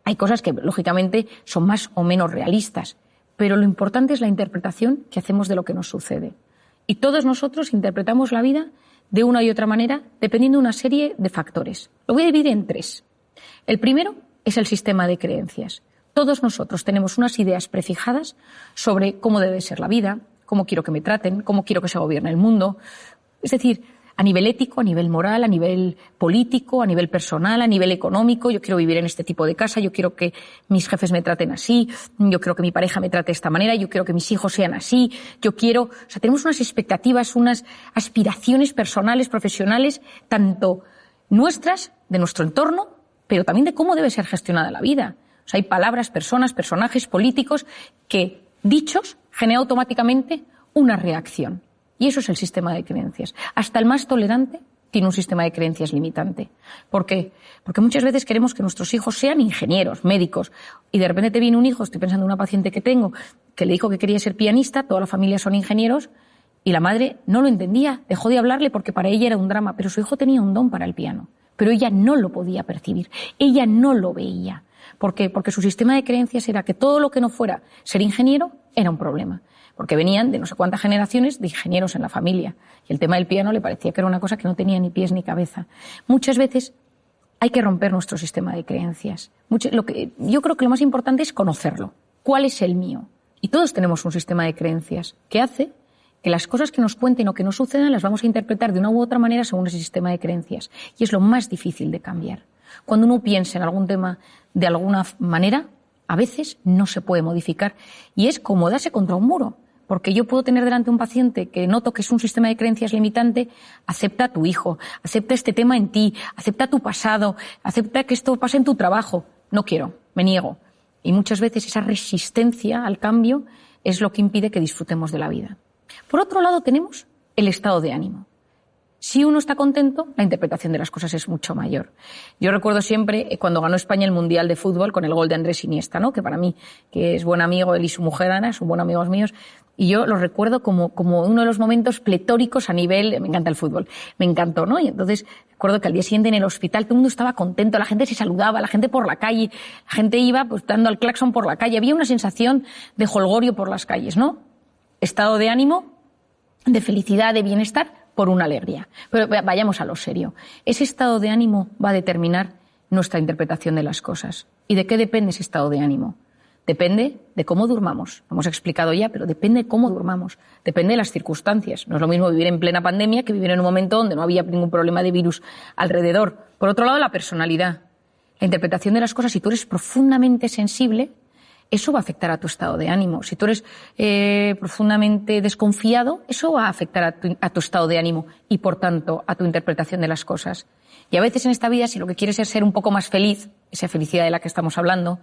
Hay cosas que, lógicamente, son más o menos realistas, pero lo importante es la interpretación que hacemos de lo que nos sucede. Y todos nosotros interpretamos la vida de una y otra manera, dependiendo de una serie de factores. Lo voy a dividir en 3. El primero es el sistema de creencias. Todos nosotros tenemos unas ideas prefijadas sobre cómo debe ser la vida, cómo quiero que me traten, cómo quiero que se gobierne el mundo. Es decir, a nivel ético, a nivel moral, a nivel político, a nivel personal, a nivel económico. Yo quiero vivir en este tipo de casa, yo quiero que mis jefes me traten así, yo quiero que mi pareja me trate de esta manera, yo quiero que mis hijos sean así, tenemos unas expectativas, unas aspiraciones personales, profesionales, tanto nuestras, de nuestro entorno, pero también de cómo debe ser gestionada la vida. Hay palabras, personas, personajes, políticos que, dichos, generan automáticamente una reacción. Y eso es el sistema de creencias. Hasta el más tolerante tiene un sistema de creencias limitante. ¿Por qué? Porque muchas veces queremos que nuestros hijos sean ingenieros, médicos, y de repente te viene un hijo, estoy pensando en una paciente que tengo, que le dijo que quería ser pianista, toda la familia son ingenieros, y la madre no lo entendía, dejó de hablarle porque para ella era un drama, pero su hijo tenía un don para el piano, pero ella no lo podía percibir, ella no lo veía. ¿Por qué? Porque su sistema de creencias era que todo lo que no fuera ser ingeniero era un problema. Porque venían de no sé cuántas generaciones de ingenieros en la familia. Y el tema del piano le parecía que era una cosa que no tenía ni pies ni cabeza. Muchas veces hay que romper nuestro sistema de creencias. Yo creo que lo más importante es conocerlo. ¿Cuál es el mío? Y todos tenemos un sistema de creencias que hace que las cosas que nos cuenten o que nos sucedan las vamos a interpretar de una u otra manera según ese sistema de creencias. Y es lo más difícil de cambiar. Cuando uno piensa en algún tema de alguna manera, a veces no se puede modificar. Y es como darse contra un muro. Porque yo puedo tener delante un paciente que noto que es un sistema de creencias limitante, acepta a tu hijo, acepta este tema en ti, acepta tu pasado, acepta que esto pase en tu trabajo. No quiero, me niego. Y muchas veces esa resistencia al cambio es lo que impide que disfrutemos de la vida. Por otro lado tenemos el estado de ánimo. Si uno está contento, la interpretación de las cosas es mucho mayor. Yo recuerdo siempre cuando ganó España el Mundial de Fútbol con el gol de Andrés Iniesta, ¿no? Que para mí, que es buen amigo, él y su mujer Ana, son buenos amigos míos, y yo lo recuerdo como uno de los momentos pletóricos a nivel, me encanta el fútbol, me encantó, ¿no? Y entonces recuerdo que al día siguiente en el hospital todo el mundo estaba contento, la gente se saludaba, la gente por la calle, la gente iba pues dando al claxon por la calle, había una sensación de jolgorio por las calles, ¿no? Estado de ánimo, de felicidad, de bienestar, por una alegría. Pero vayamos a lo serio. Ese estado de ánimo va a determinar nuestra interpretación de las cosas. ¿Y de qué depende ese estado de ánimo? Depende de cómo durmamos. Lo hemos explicado ya, pero depende de cómo durmamos. Depende de las circunstancias. No es lo mismo vivir en plena pandemia que vivir en un momento donde no había ningún problema de virus alrededor. Por otro lado, la personalidad. La interpretación de las cosas. Si tú eres profundamente sensible, eso va a afectar a tu estado de ánimo. Si tú eres profundamente desconfiado, eso va a afectar a tu estado de ánimo y, por tanto, a tu interpretación de las cosas. Y a veces en esta vida, si lo que quieres es ser un poco más feliz, esa felicidad de la que estamos hablando,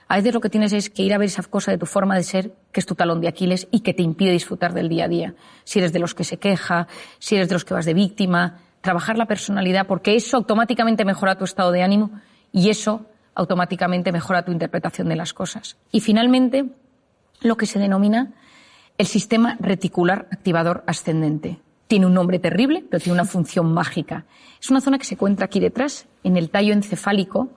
a veces lo que tienes es que ir a ver esa cosa de tu forma de ser, que es tu talón de Aquiles y que te impide disfrutar del día a día. Si eres de los que se queja, si eres de los que vas de víctima, trabajar la personalidad, porque eso automáticamente mejora tu estado de ánimo y eso automáticamente mejora tu interpretación de las cosas. Y finalmente, lo que se denomina el sistema reticular activador ascendente. Tiene un nombre terrible, pero tiene una función mágica. Es una zona que se encuentra aquí detrás, en el tallo encefálico,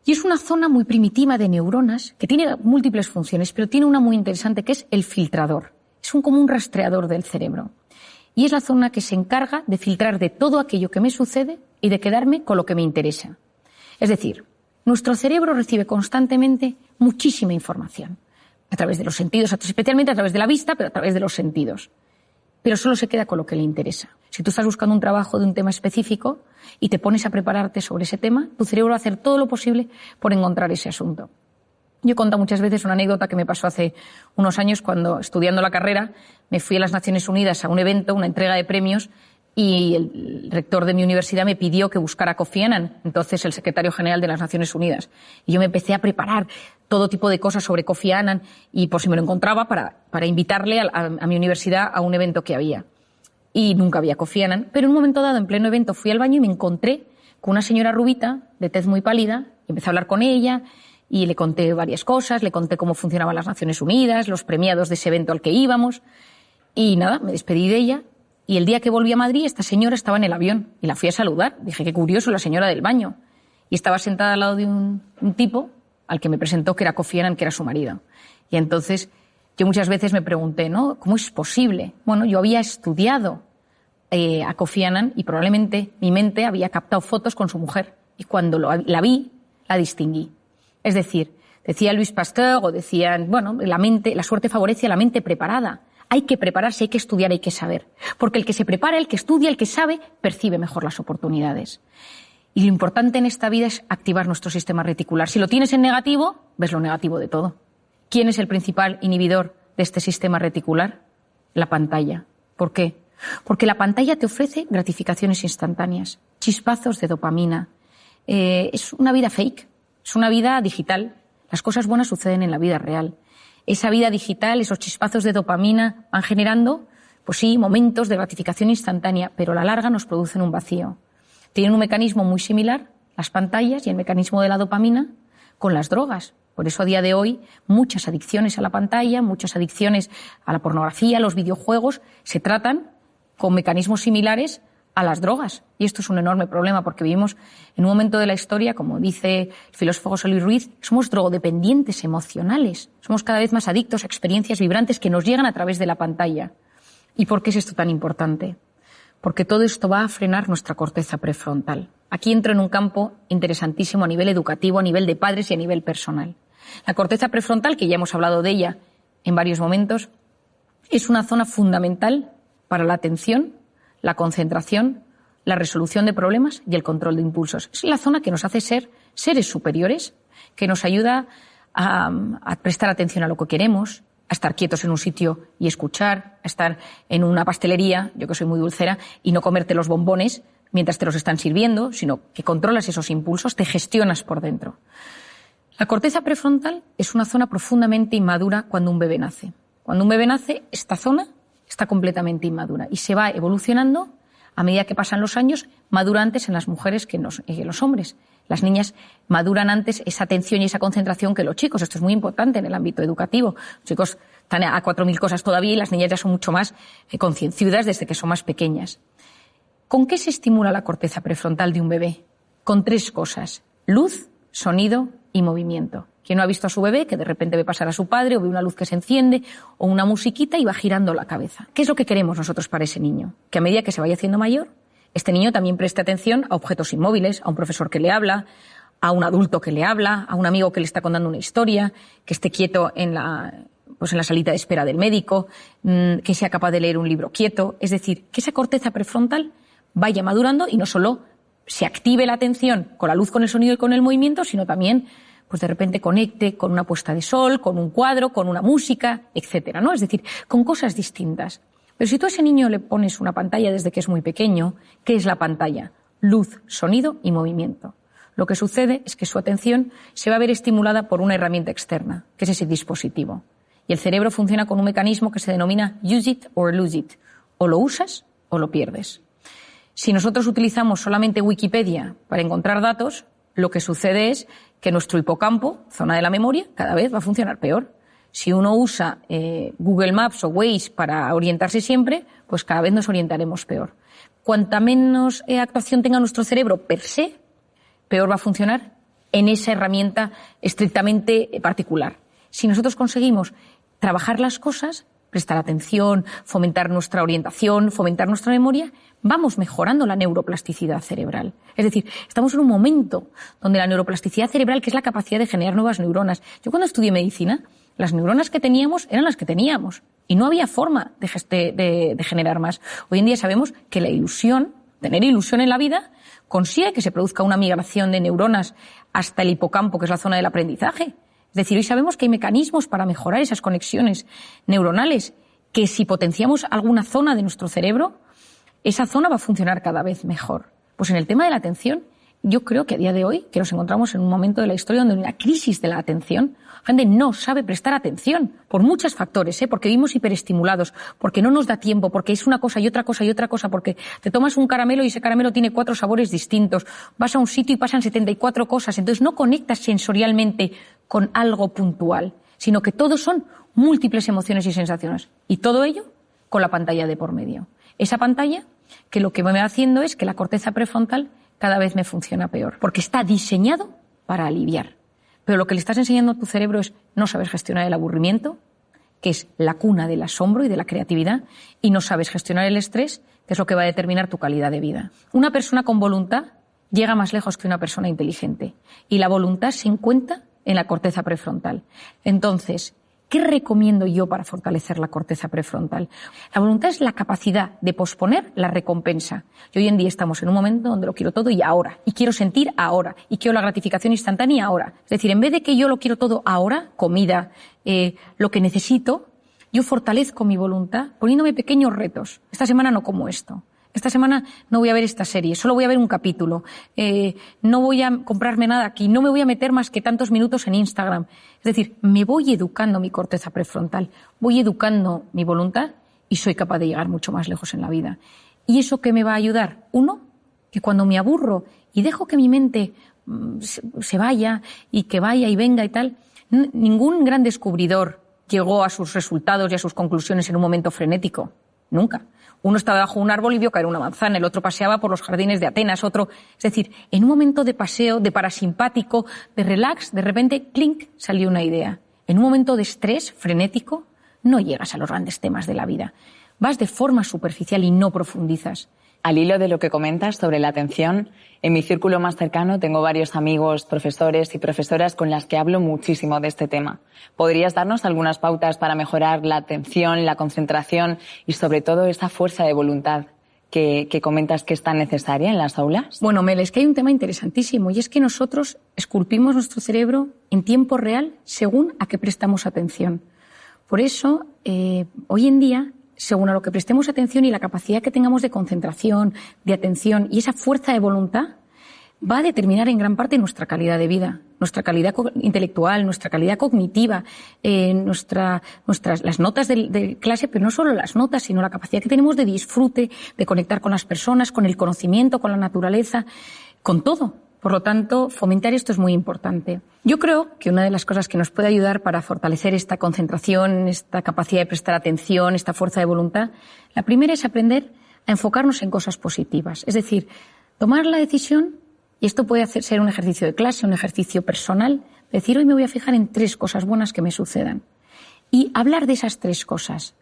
y es una zona muy primitiva de neuronas que tiene múltiples funciones, pero tiene una muy interesante que es el filtrador. Es como un rastreador del cerebro. Y es la zona que se encarga de filtrar de todo aquello que me sucede y de quedarme con lo que me interesa. Es decir, nuestro cerebro recibe constantemente muchísima información a través de los sentidos, especialmente a través de la vista, pero a través de los sentidos. pero solo se queda con lo que le interesa. Si tú estás buscando un trabajo de un tema específico y te pones a prepararte sobre ese tema, tu cerebro va a hacer todo lo posible por encontrar ese asunto. Yo he contado muchas veces una anécdota que me pasó hace unos años cuando, estudiando la carrera, me fui a las Naciones Unidas a un evento, una entrega de premios, y el rector de mi universidad me pidió que buscara a Kofi Annan, entonces el secretario general de las Naciones Unidas. Y yo me empecé a preparar todo tipo de cosas sobre Kofi Annan y por si me lo encontraba para invitarle a mi universidad a un evento que había. Y nunca había Kofi Annan, pero en un momento dado, en pleno evento, fui al baño y me encontré con una señora rubita, de tez muy pálida, y empecé a hablar con ella y le conté varias cosas, le conté cómo funcionaban las Naciones Unidas, los premiados de ese evento al que íbamos, y nada, me despedí de ella. Y el día que volví a Madrid, esta señora estaba en el avión y la fui a saludar. Dije, qué curioso, la señora del baño. Y estaba sentada al lado de un tipo al que me presentó que era Kofi Annan, que era su marido. Y entonces yo muchas veces me pregunté, ¿no? ¿Cómo es posible? Bueno, yo había estudiado a Kofi Annan y probablemente mi mente había captado fotos con su mujer. Y cuando la vi, la distinguí. Es decir, decía Louis Pasteur o decían, bueno, la suerte favorece a la mente preparada. Hay que prepararse, hay que estudiar, hay que saber. Porque el que se prepara, el que estudia, el que sabe, percibe mejor las oportunidades. Y lo importante en esta vida es activar nuestro sistema reticular. Si lo tienes en negativo, ves lo negativo de todo. ¿Quién es el principal inhibidor de este sistema reticular? La pantalla. ¿Por qué? Porque la pantalla te ofrece gratificaciones instantáneas, chispazos de dopamina. Es una vida fake, es una vida digital. Las cosas buenas suceden en la vida real. Esa vida digital, esos chispazos de dopamina van generando, pues sí, momentos de gratificación instantánea, pero a la larga nos producen un vacío. Tienen un mecanismo muy similar, las pantallas y el mecanismo de la dopamina, con las drogas. Por eso a día de hoy muchas adicciones a la pantalla, muchas adicciones a la pornografía, a los videojuegos, se tratan con mecanismos similares a las drogas. Y esto es un enorme problema porque vivimos en un momento de la historia, como dice el filósofo José Luis Ruiz, somos drogodependientes emocionales. Somos cada vez más adictos a experiencias vibrantes que nos llegan a través de la pantalla. ¿Y por qué es esto tan importante? Porque todo esto va a frenar nuestra corteza prefrontal. Aquí entro en un campo interesantísimo a nivel educativo, a nivel de padres y a nivel personal. La corteza prefrontal, que ya hemos hablado de ella en varios momentos, es una zona fundamental para la atención, la concentración, la resolución de problemas y el control de impulsos. Es la zona que nos hace ser seres superiores, que nos ayuda a prestar atención a lo que queremos, a estar quietos en un sitio y escuchar, a estar en una pastelería, yo que soy muy dulcera, y no comerte los bombones mientras te los están sirviendo, sino que controlas esos impulsos, te gestionas por dentro. La corteza prefrontal es una zona profundamente inmadura cuando un bebé nace. Cuando un bebé nace, esta zona está completamente inmadura y se va evolucionando a medida que pasan los años, madura antes en las mujeres que en los hombres. Las niñas maduran antes esa atención y esa concentración que los chicos. Esto es muy importante en el ámbito educativo. Los chicos están a 4.000 cosas todavía y las niñas ya son mucho más concienciudas desde que son más pequeñas. ¿Con qué se estimula la corteza prefrontal de un bebé? Con 3 cosas: luz, sonido y movimiento. ¿Quién no ha visto a su bebé que de repente ve pasar a su padre o ve una luz que se enciende o una musiquita y va girando la cabeza? ¿Qué es lo que queremos nosotros para ese niño? Que a medida que se vaya haciendo mayor, este niño también preste atención a objetos inmóviles, a un profesor que le habla, a un adulto que le habla, a un amigo que le está contando una historia, que esté quieto en la salita de espera del médico, que sea capaz de leer un libro quieto. Es decir, que esa corteza prefrontal vaya madurando y no solo se active la atención con la luz, con el sonido y con el movimiento, sino también pues de repente conecte con una puesta de sol, con un cuadro, con una música, etcétera, ¿no? Es decir, con cosas distintas. Pero si tú a ese niño le pones una pantalla desde que es muy pequeño, ¿qué es la pantalla? Luz, sonido y movimiento. Lo que sucede es que su atención se va a ver estimulada por una herramienta externa, que es ese dispositivo. Y el cerebro funciona con un mecanismo que se denomina use it or lose it. O lo usas o lo pierdes. Si nosotros utilizamos solamente Wikipedia para encontrar datos, lo que sucede es que nuestro hipocampo, zona de la memoria, cada vez va a funcionar peor. Si uno usa Google Maps o Waze para orientarse siempre, pues cada vez nos orientaremos peor. Cuanta menos actuación tenga nuestro cerebro per se, peor va a funcionar en esa herramienta estrictamente particular. Si nosotros conseguimos trabajar las cosas, prestar atención, fomentar nuestra orientación, fomentar nuestra memoria, vamos mejorando la neuroplasticidad cerebral. Es decir, estamos en un momento donde la neuroplasticidad cerebral, que es la capacidad de generar nuevas neuronas. Yo cuando estudié medicina, las neuronas que teníamos eran las que teníamos. y no había forma de generar más. Hoy en día sabemos que la ilusión, tener ilusión en la vida, consigue que se produzca una migración de neuronas hasta el hipocampo, que es la zona del aprendizaje. Es decir, hoy sabemos que hay mecanismos para mejorar esas conexiones neuronales, que si potenciamos alguna zona de nuestro cerebro, esa zona va a funcionar cada vez mejor. Pues en el tema de la atención, yo creo que a día de hoy, que nos encontramos en un momento de la historia donde hay una crisis de la atención, la gente no sabe prestar atención por muchos factores, porque vivimos hiperestimulados, porque no nos da tiempo, porque es una cosa y otra cosa y otra cosa, porque te tomas un caramelo y ese caramelo tiene 4 sabores distintos, vas a un sitio y pasan 74 cosas, entonces no conectas sensorialmente con algo puntual, sino que todo son múltiples emociones y sensaciones, y todo ello con la pantalla de por medio. Esa pantalla que lo que me va haciendo es que la corteza prefrontal cada vez me funciona peor, porque está diseñado para aliviar. Pero lo que le estás enseñando a tu cerebro es no sabes gestionar el aburrimiento, que es la cuna del asombro y de la creatividad, y no sabes gestionar el estrés, que es lo que va a determinar tu calidad de vida. Una persona con voluntad llega más lejos que una persona inteligente, y la voluntad se encuentra en la corteza prefrontal. Entonces, ¿qué recomiendo yo para fortalecer la corteza prefrontal? La voluntad es la capacidad de posponer la recompensa. Y hoy en día estamos en un momento donde lo quiero todo y ahora. Y quiero sentir ahora. Y quiero la gratificación instantánea ahora. Es decir, en vez de que yo lo quiero todo ahora, comida, lo que necesito, yo fortalezco mi voluntad poniéndome pequeños retos. Esta semana no como esto. Esta semana no voy a ver esta serie, solo voy a ver un capítulo. No voy a comprarme nada aquí, no me voy a meter más que tantos minutos en Instagram. Es decir, me voy educando mi corteza prefrontal, voy educando mi voluntad y soy capaz de llegar mucho más lejos en la vida. ¿Y eso qué me va a ayudar? Uno, que cuando me aburro y dejo que mi mente se vaya y que vaya y venga y tal, ningún gran descubridor llegó a sus resultados y a sus conclusiones en un momento frenético. Nunca. Uno estaba bajo un árbol y vio caer una manzana, el otro paseaba por los jardines de Atenas, otro... Es decir, en un momento de paseo, de parasimpático, de relax, de repente, clink, salió una idea. En un momento de estrés frenético, no llegas a los grandes temas de la vida. Vas de forma superficial y no profundizas. Al hilo de lo que comentas sobre la atención, en mi círculo más cercano tengo varios amigos, profesores y profesoras con las que hablo muchísimo de este tema. ¿Podrías darnos algunas pautas para mejorar la atención, la concentración y sobre todo esa fuerza de voluntad que comentas que es tan necesaria en las aulas? Bueno, Mel, es que hay un tema interesantísimo y es que nosotros esculpimos nuestro cerebro en tiempo real según a qué prestamos atención. Por eso, hoy en día, según a lo que prestemos atención y la capacidad que tengamos de concentración, de atención y esa fuerza de voluntad, va a determinar en gran parte nuestra calidad de vida, nuestra calidad intelectual, nuestra calidad cognitiva, las notas de clase, pero no solo las notas, sino la capacidad que tenemos de disfrute, de conectar con las personas, con el conocimiento, con la naturaleza, con todo. Por lo tanto, fomentar esto es muy importante. Yo creo que una de las cosas que nos puede ayudar para fortalecer esta concentración, esta capacidad de prestar atención, esta fuerza de voluntad, la primera es aprender a enfocarnos en cosas positivas. Es decir, tomar la decisión, y esto puede ser un ejercicio de clase, un ejercicio personal, decir hoy me voy a fijar en 3 cosas buenas que me sucedan. Y hablar de esas 3 cosas.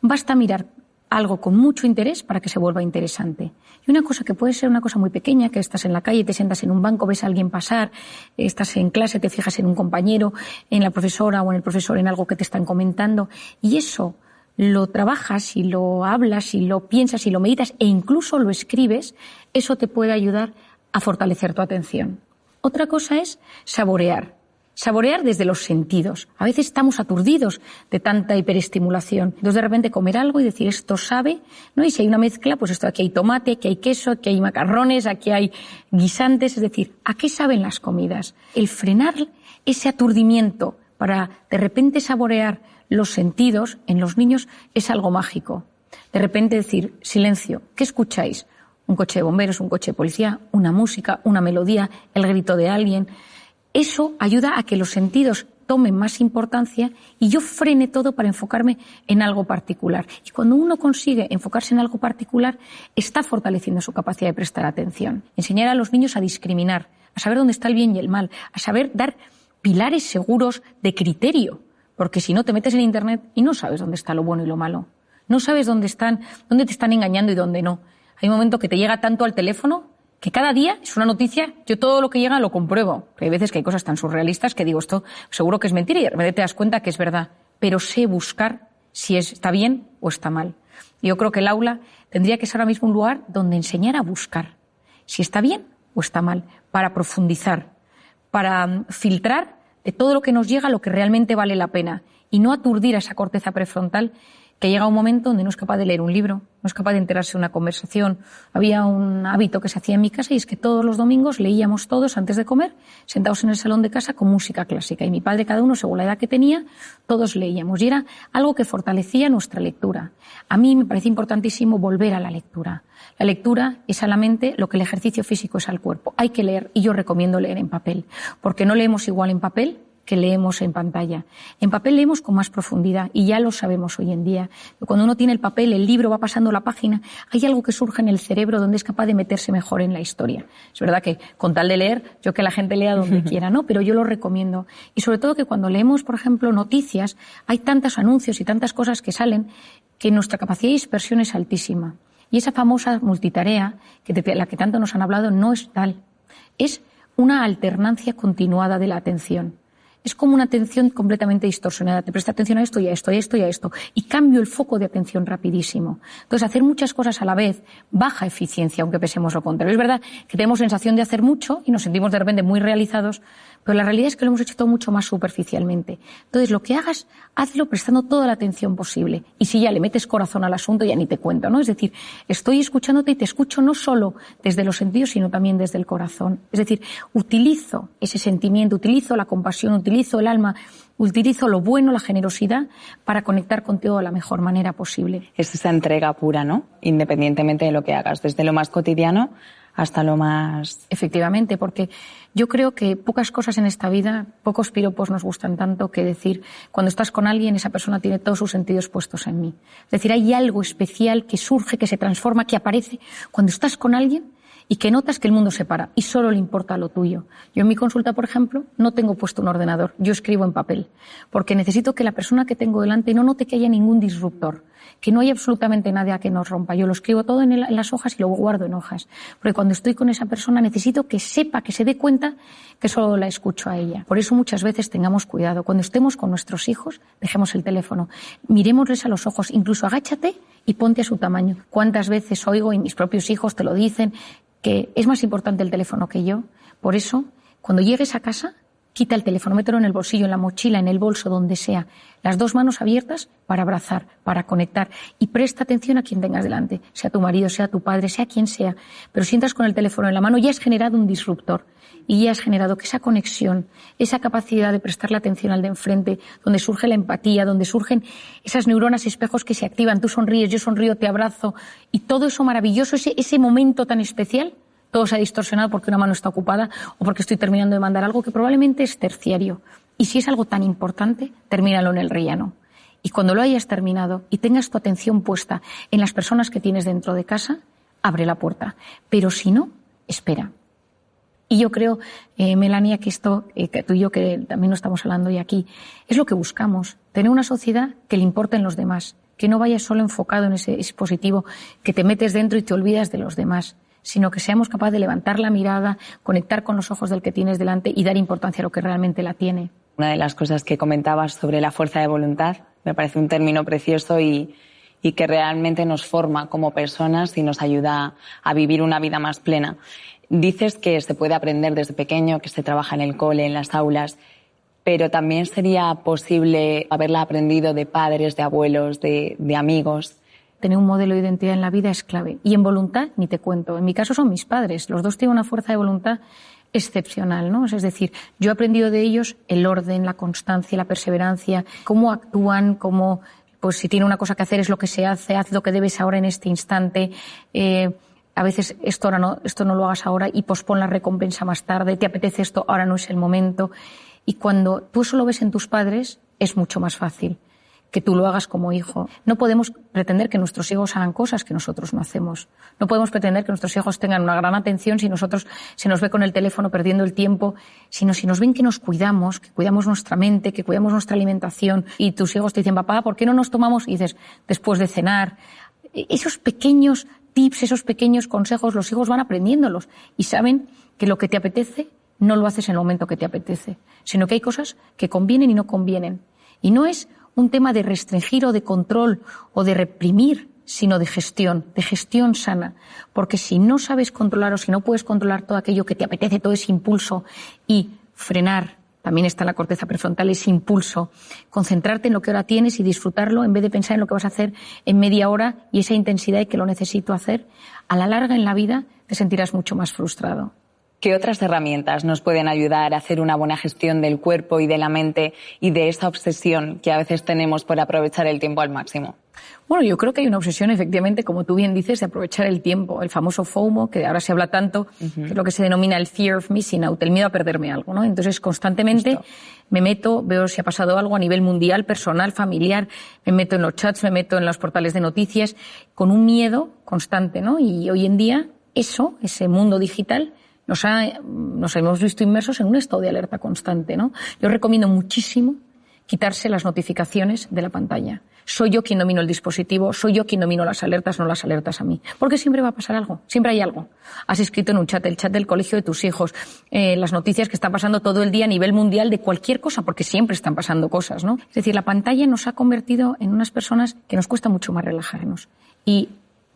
Basta mirar algo con mucho interés para que se vuelva interesante. Y una cosa que puede ser una cosa muy pequeña, que estás en la calle, te sientas en un banco, ves a alguien pasar, estás en clase, te fijas en un compañero, en la profesora o en el profesor, en algo que te están comentando, y eso lo trabajas y lo hablas y lo piensas y lo meditas e incluso lo escribes, eso te puede ayudar a fortalecer tu atención. Otra cosa es saborear. Saborear desde los sentidos. A veces estamos aturdidos de tanta hiperestimulación. Entonces, de repente, comer algo y decir, esto sabe, ¿no? Y si hay una mezcla, pues esto, aquí hay tomate, aquí hay queso, aquí hay macarrones, aquí hay guisantes. Es decir, ¿a qué saben las comidas? El frenar ese aturdimiento para, de repente, saborear los sentidos en los niños es algo mágico. De repente decir, silencio, ¿qué escucháis? Un coche de bomberos, un coche de policía, una música, una melodía, el grito de alguien. Eso ayuda a que los sentidos tomen más importancia y yo frene todo para enfocarme en algo particular. Y cuando uno consigue enfocarse en algo particular, está fortaleciendo su capacidad de prestar atención. Enseñar a los niños a discriminar, a saber dónde está el bien y el mal, a saber dar pilares seguros de criterio. Porque si no, te metes en Internet y no sabes dónde está lo bueno y lo malo. No sabes dónde te están engañando y dónde no. Hay un momento que te llega tanto al teléfono que cada día es una noticia, yo todo lo que llega lo compruebo. Pero hay veces que hay cosas tan surrealistas que digo, esto seguro que es mentira y de repente te das cuenta que es verdad. Pero sé buscar, si está bien o está mal. Yo creo que el aula tendría que ser ahora mismo un lugar donde enseñar a buscar si está bien o está mal, para profundizar, para filtrar de todo lo que nos llega lo que realmente vale la pena y no aturdir a esa corteza prefrontal que llega un momento donde no es capaz de leer un libro, no es capaz de enterarse de una conversación. Había un hábito que se hacía en mi casa y es que todos los domingos leíamos todos antes de comer, sentados en el salón de casa con música clásica. Y mi padre, cada uno según la edad que tenía, todos leíamos. Y era algo que fortalecía nuestra lectura. A mí me parece importantísimo volver a la lectura. La lectura es a la mente lo que el ejercicio físico es al cuerpo. Hay que leer, y yo recomiendo leer en papel, porque no leemos igual en papel que leemos en pantalla. En papel leemos con más profundidad y ya lo sabemos hoy en día. Cuando uno tiene el papel, el libro va pasando la página, hay algo que surge en el cerebro donde es capaz de meterse mejor en la historia. Es verdad que con tal de leer, yo que la gente lea donde quiera, ¿no? Pero yo lo recomiendo. Y sobre todo que cuando leemos, por ejemplo, noticias, hay tantos anuncios y tantas cosas que salen que nuestra capacidad de dispersión es altísima. Y esa famosa multitarea, de la que tanto nos han hablado, no es tal. Es una alternancia continuada de la atención. Es como una atención completamente distorsionada. Te presta atención a esto y a esto y a esto y a esto. Y cambio el foco de atención rapidísimo. Entonces, hacer muchas cosas a la vez baja eficiencia, aunque pensemos lo contrario. Es verdad que tenemos sensación de hacer mucho y nos sentimos de repente muy realizados, pero la realidad es que lo hemos hecho todo mucho más superficialmente. Entonces, lo que hagas, hazlo prestando toda la atención posible. Y si ya le metes corazón al asunto, ya ni te cuento, ¿no? Es decir, estoy escuchándote y te escucho no solo desde los sentidos, sino también desde el corazón. Es decir, utilizo ese sentimiento, utilizo la compasión, utilizo el alma, utilizo lo bueno, la generosidad, para conectar contigo de la mejor manera posible. Es esa entrega pura, ¿no? Independientemente de lo que hagas, desde lo más cotidiano hasta lo más... Efectivamente, porque yo creo que pocas cosas en esta vida, pocos piropos nos gustan tanto que decir, cuando estás con alguien, esa persona tiene todos sus sentidos puestos en mí. Es decir, hay algo especial que surge, que se transforma, que aparece cuando estás con alguien y que notas que el mundo se para y solo le importa lo tuyo. Yo en mi consulta, por ejemplo, no tengo puesto un ordenador, yo escribo en papel, porque necesito que la persona que tengo delante no note que haya ningún disruptor, que no haya absolutamente nada que nos rompa. Yo lo escribo todo en las hojas y lo guardo en hojas, porque cuando estoy con esa persona necesito que sepa, que se dé cuenta que solo la escucho a ella. Por eso muchas veces tengamos cuidado. Cuando estemos con nuestros hijos, dejemos el teléfono, mirémosles a los ojos, incluso agáchate y ponte a su tamaño. ¿Cuántas veces oigo, y mis propios hijos te lo dicen, que es más importante el teléfono que yo? Por eso, cuando llegues a casa, quita el teléfono, mételo en el bolsillo, en la mochila, en el bolso, donde sea. Las dos manos abiertas para abrazar, para conectar. Y presta atención a quien tengas delante, sea tu marido, sea tu padre, sea quien sea. Pero si entras con el teléfono en la mano, ya has generado un disruptor. Y ya has generado que esa conexión, esa capacidad de prestarle atención al de enfrente, donde surge la empatía, donde surgen esas neuronas espejos que se activan, tú sonríes, yo sonrío, te abrazo, y todo eso maravilloso, ese momento tan especial, todo se ha distorsionado porque una mano está ocupada o porque estoy terminando de mandar algo que probablemente es terciario. Y si es algo tan importante, termínalo en el rellano. Y cuando lo hayas terminado y tengas tu atención puesta en las personas que tienes dentro de casa, abre la puerta. Pero si no, espera. Y yo creo, Melania, que esto, que tú y yo que también lo estamos hablando hoy aquí, es lo que buscamos. Tener una sociedad que le importen los demás, que no vayas solo enfocado en ese dispositivo, que te metes dentro y te olvidas de los demás, sino que seamos capaces de levantar la mirada, conectar con los ojos del que tienes delante y dar importancia a lo que realmente la tiene. Una de las cosas que comentabas sobre la fuerza de voluntad, me parece un término precioso y que realmente nos forma como personas y nos ayuda a vivir una vida más plena. Dices que se puede aprender desde pequeño, que se trabaja en el cole, en las aulas, pero también sería posible haberla aprendido de padres, de abuelos, de amigos. Tener un modelo de identidad en la vida es clave. Y en voluntad, ni te cuento. En mi caso son mis padres. Los dos tienen una fuerza de voluntad excepcional, ¿no? Es decir, yo he aprendido de ellos el orden, la constancia, la perseverancia, cómo actúan, cómo, pues si tiene una cosa que hacer es lo que se hace, haz lo que debes ahora en este instante. A veces esto no lo hagas ahora y pospon la recompensa más tarde. Te apetece esto, ahora no es el momento. Y cuando tú eso lo ves en tus padres, es mucho más fácil que tú lo hagas como hijo. No podemos pretender que nuestros hijos hagan cosas que nosotros no hacemos. No podemos pretender que nuestros hijos tengan una gran atención si nosotros se nos ve con el teléfono perdiendo el tiempo, sino si nos ven que nos cuidamos, que cuidamos nuestra mente, que cuidamos nuestra alimentación, y tus hijos te dicen, papá, ¿por qué no nos tomamos? Y dices, después de cenar. Esos pequeños tips, esos pequeños consejos, los hijos van aprendiéndolos y saben que lo que te apetece no lo haces en el momento que te apetece, sino que hay cosas que convienen y no convienen. Y no es un tema de restringir o de control o de reprimir, sino de gestión sana. Porque si no sabes controlar o si no puedes controlar todo aquello que te apetece, todo ese impulso, y frenar, también está en la corteza prefrontal ese impulso, concentrarte en lo que ahora tienes y disfrutarlo en vez de pensar en lo que vas a hacer en media hora y esa intensidad y que lo necesito hacer, a la larga en la vida te sentirás mucho más frustrado. ¿Qué otras herramientas nos pueden ayudar a hacer una buena gestión del cuerpo y de la mente y de esa obsesión que a veces tenemos por aprovechar el tiempo al máximo? Bueno, yo creo que hay una obsesión, efectivamente, como tú bien dices, de aprovechar el tiempo. El famoso FOMO, que ahora se habla tanto, que es lo que se denomina el fear of missing out, el miedo a perderme algo, ¿no? Entonces, constantemente me meto, veo si ha pasado algo a nivel mundial, personal, familiar, me meto en los chats, me meto en los portales de noticias, con un miedo constante, ¿no? Y hoy en día, ese mundo digital, nos hemos visto inmersos en un estado de alerta constante, ¿no? Yo recomiendo muchísimo quitarse las notificaciones de la pantalla. Soy yo quien domino el dispositivo, soy yo quien domino las alertas, no las alertas a mí. Porque siempre va a pasar algo, siempre hay algo. Has escrito en un chat, el chat del colegio de tus hijos, las noticias que están pasando todo el día a nivel mundial de cualquier cosa, porque siempre están pasando cosas, ¿no? Es decir, la pantalla nos ha convertido en unas personas que nos cuesta mucho más relajarnos. Y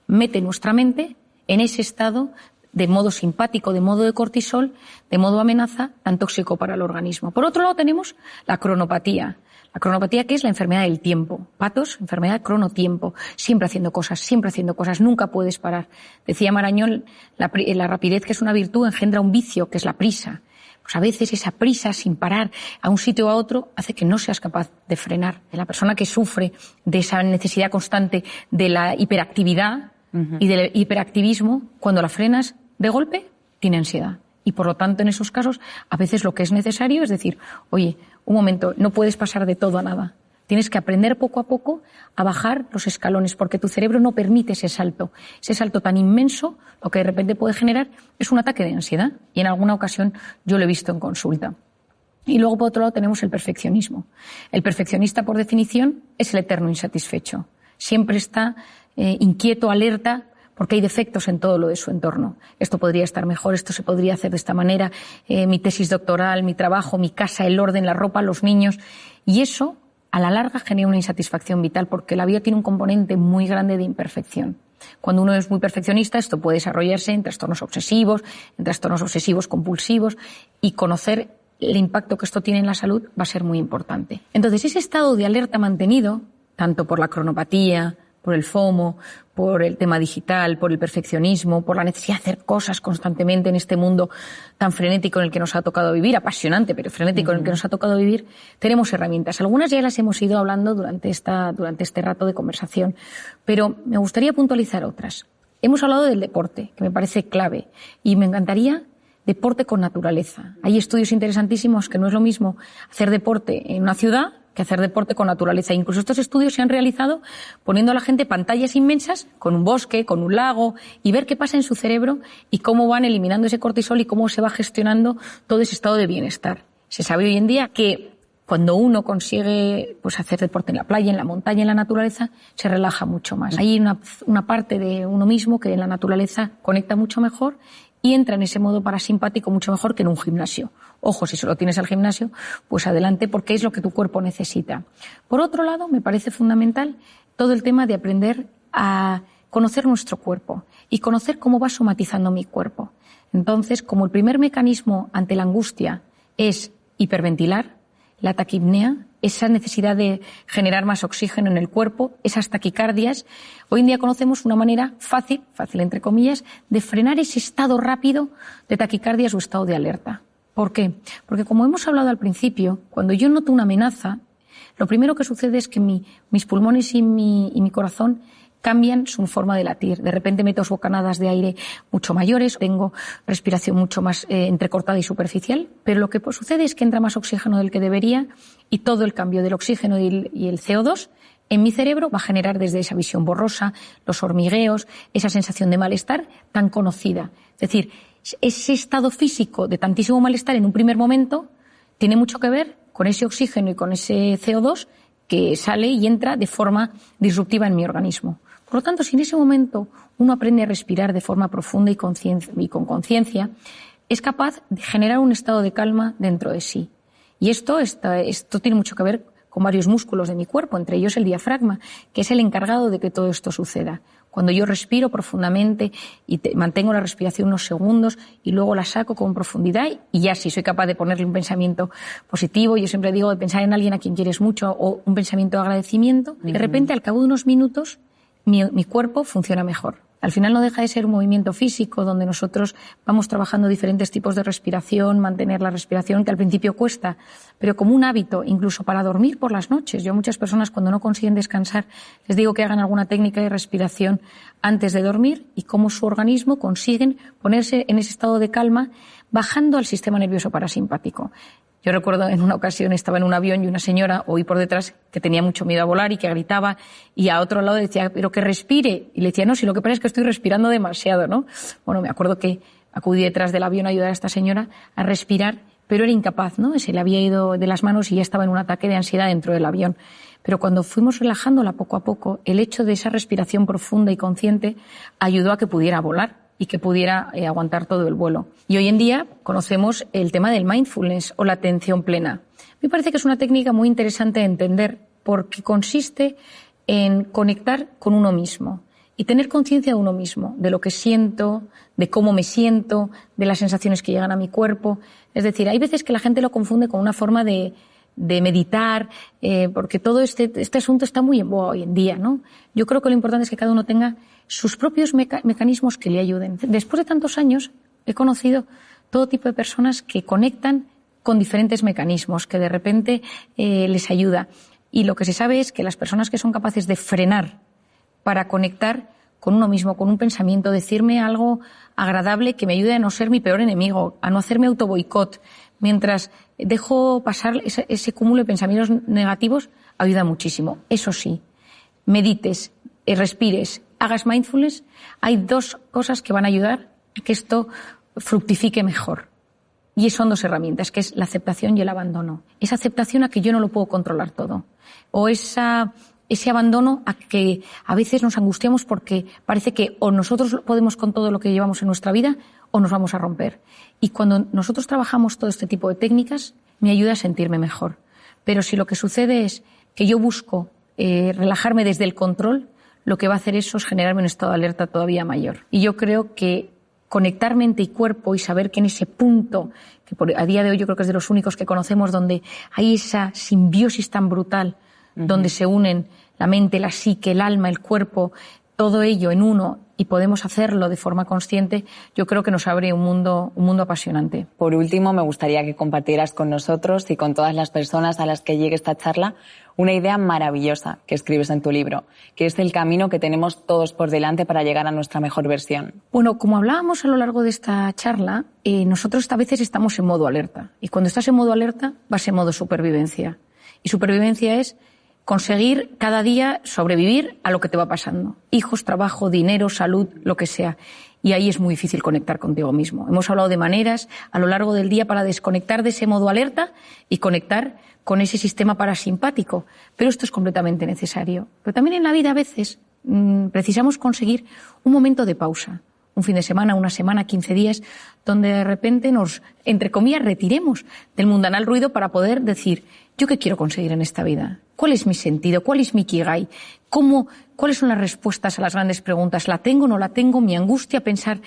mete nuestra mente en ese estado de modo simpático, de modo de cortisol, de modo amenaza, tan tóxico para el organismo. Por otro lado tenemos la cronopatía. La cronopatía, que es la enfermedad del tiempo. Patos, enfermedad de cronotiempo. Siempre haciendo cosas, nunca puedes parar. Decía Marañón, la rapidez, que es una virtud, engendra un vicio, que es la prisa. Pues a veces esa prisa sin parar a un sitio o a otro hace que no seas capaz de frenar. La persona que sufre de esa necesidad constante de la hiperactividad y del hiperactivismo, cuando la frenas de golpe, tiene ansiedad. Y por lo tanto, en esos casos, a veces lo que es necesario es decir, oye, un momento, no puedes pasar de todo a nada. Tienes que aprender poco a poco a bajar los escalones, porque tu cerebro no permite ese salto. Ese salto tan inmenso, lo que de repente puede generar es un ataque de ansiedad. Y en alguna ocasión yo lo he visto en consulta. Y luego, por otro lado, tenemos el perfeccionismo. El perfeccionista, por definición, es el eterno insatisfecho. Siempre está inquieto, alerta, porque hay defectos en todo lo de su entorno. Esto podría estar mejor, esto se podría hacer de esta manera, mi tesis doctoral, mi trabajo, mi casa, el orden, la ropa, los niños. Y eso, a la larga, genera una insatisfacción vital, porque la vida tiene un componente muy grande de imperfección. Cuando uno es muy perfeccionista, esto puede desarrollarse en trastornos obsesivos compulsivos, y conocer el impacto que esto tiene en la salud va a ser muy importante. Entonces, ese estado de alerta mantenido, tanto por la cronopatía, por el FOMO, por el tema digital, por el perfeccionismo, por la necesidad de hacer cosas constantemente en este mundo tan frenético en el que nos ha tocado vivir, apasionante, pero frenético en el que nos ha tocado vivir, tenemos herramientas. Algunas ya las hemos ido hablando durante este rato de conversación, pero me gustaría puntualizar otras. Hemos hablado del deporte, que me parece clave, y me encantaría deporte con naturaleza. Hay estudios interesantísimos que no es lo mismo hacer deporte en una ciudad que hacer deporte con naturaleza. Incluso estos estudios se han realizado poniendo a la gente pantallas inmensas con un bosque, con un lago, y ver qué pasa en su cerebro y cómo van eliminando ese cortisol y cómo se va gestionando todo ese estado de bienestar. Se sabe hoy en día que cuando uno consigue hacer deporte en la playa, en la montaña, en la naturaleza, se relaja mucho más. Hay una parte de uno mismo que en la naturaleza conecta mucho mejor y entra en ese modo parasimpático mucho mejor que en un gimnasio. Ojo, si solo tienes al gimnasio, pues adelante, porque es lo que tu cuerpo necesita. Por otro lado, me parece fundamental todo el tema de aprender a conocer nuestro cuerpo y conocer cómo va somatizando mi cuerpo. Entonces, como el primer mecanismo ante la angustia es hiperventilar, la taquipnea, esa necesidad de generar más oxígeno en el cuerpo, esas taquicardias, hoy en día conocemos una manera fácil entre comillas, de frenar ese estado rápido de taquicardias o estado de alerta. ¿Por qué? Porque como hemos hablado al principio, cuando yo noto una amenaza, lo primero que sucede es que mis pulmones y mi corazón cambian su forma de latir. De repente meto bocanadas de aire mucho mayores, tengo respiración mucho más entrecortada y superficial, pero lo que sucede es que entra más oxígeno del que debería y todo el cambio del oxígeno y el CO2 en mi cerebro va a generar desde esa visión borrosa, los hormigueos, esa sensación de malestar tan conocida. Es decir, ese estado físico de tantísimo malestar en un primer momento tiene mucho que ver con ese oxígeno y con ese CO2 que sale y entra de forma disruptiva en mi organismo. Por lo tanto, si en ese momento uno aprende a respirar de forma profunda y con conciencia, es capaz de generar un estado de calma dentro de sí. Y esto tiene mucho que ver con varios músculos de mi cuerpo, entre ellos el diafragma, que es el encargado de que todo esto suceda. Cuando yo respiro profundamente y mantengo la respiración unos segundos y luego la saco con profundidad y ya si soy capaz de ponerle un pensamiento positivo, yo siempre digo de pensar en alguien a quien quieres mucho o un pensamiento de agradecimiento, de repente al cabo de unos minutos mi cuerpo funciona mejor. Al final no deja de ser un movimiento físico donde nosotros vamos trabajando diferentes tipos de respiración, mantener la respiración que al principio cuesta, pero como un hábito, incluso para dormir por las noches. Yo a muchas personas cuando no consiguen descansar les digo que hagan alguna técnica de respiración antes de dormir y cómo su organismo consiguen ponerse en ese estado de calma bajando al sistema nervioso parasimpático. Yo recuerdo en una ocasión estaba en un avión y una señora oí por detrás que tenía mucho miedo a volar y que gritaba y a otro lado decía, pero que respire. Y le decía, no, si lo que pasa es que estoy respirando demasiado, ¿no? Bueno, me acuerdo que acudí detrás del avión a ayudar a esta señora a respirar, pero era incapaz, ¿no? Se le había ido de las manos y ya estaba en un ataque de ansiedad dentro del avión. Pero cuando fuimos relajándola poco a poco, el hecho de esa respiración profunda y consciente ayudó a que pudiera volar y que pudiera aguantar todo el vuelo. Y hoy en día conocemos el tema del mindfulness o la atención plena. Me parece que es una técnica muy interesante de entender porque consiste en conectar con uno mismo y tener conciencia de uno mismo, de lo que siento, de cómo me siento, de las sensaciones que llegan a mi cuerpo. Es decir, hay veces que la gente lo confunde con una forma de meditar, porque todo este asunto está muy en boga hoy en día, ¿no? Yo creo que lo importante es que cada uno tenga sus propios mecanismos que le ayuden. Después de tantos años he conocido todo tipo de personas que conectan con diferentes mecanismos, que de repente les ayuda. Y lo que se sabe es que las personas que son capaces de frenar para conectar con uno mismo, con un pensamiento, decirme algo agradable que me ayude a no ser mi peor enemigo, a no hacerme autoboicot, mientras dejo pasar ese cúmulo de pensamientos negativos, ayuda muchísimo. Eso sí, medites, respires, hagas mindfulness, hay dos cosas que van a ayudar a que esto fructifique mejor. Y son dos herramientas, que es la aceptación y el abandono. Esa aceptación a que yo no lo puedo controlar todo. O ese abandono a que a veces nos angustiamos porque parece que o nosotros podemos con todo lo que llevamos en nuestra vida o nos vamos a romper. Y cuando nosotros trabajamos todo este tipo de técnicas, me ayuda a sentirme mejor. Pero si lo que sucede es que yo busco relajarme desde el control, lo que va a hacer eso es generarme un estado de alerta todavía mayor. Y yo creo que conectar mente y cuerpo y saber que en ese punto, que a día de hoy yo creo que es de los únicos que conocemos, donde hay esa simbiosis tan brutal, donde se unen la mente, la psique, el alma, el cuerpo, todo ello en uno y podemos hacerlo de forma consciente, yo creo que nos abre un mundo apasionante. Por último, me gustaría que compartieras con nosotros y con todas las personas a las que llegue esta charla una idea maravillosa que escribes en tu libro, que es el camino que tenemos todos por delante para llegar a nuestra mejor versión. Bueno, como hablábamos a lo largo de esta charla, nosotros a veces estamos en modo alerta. Y cuando estás en modo alerta, vas en modo supervivencia. Y supervivencia es conseguir cada día sobrevivir a lo que te va pasando. Hijos, trabajo, dinero, salud, lo que sea. Y ahí es muy difícil conectar contigo mismo. Hemos hablado de maneras a lo largo del día para desconectar de ese modo alerta y conectar con ese sistema parasimpático. Pero esto es completamente necesario. Pero también en la vida a veces precisamos conseguir un momento de pausa. Un fin de semana, una semana, 15 días, donde de repente nos, entre comillas, retiremos del mundanal ruido para poder decir, ¿yo qué quiero conseguir en esta vida? ¿Cuál es mi sentido? ¿Cuál es mi ikigai? ¿Cuáles son las respuestas a las grandes preguntas? ¿La tengo o no la tengo? ¿Mi angustia pensar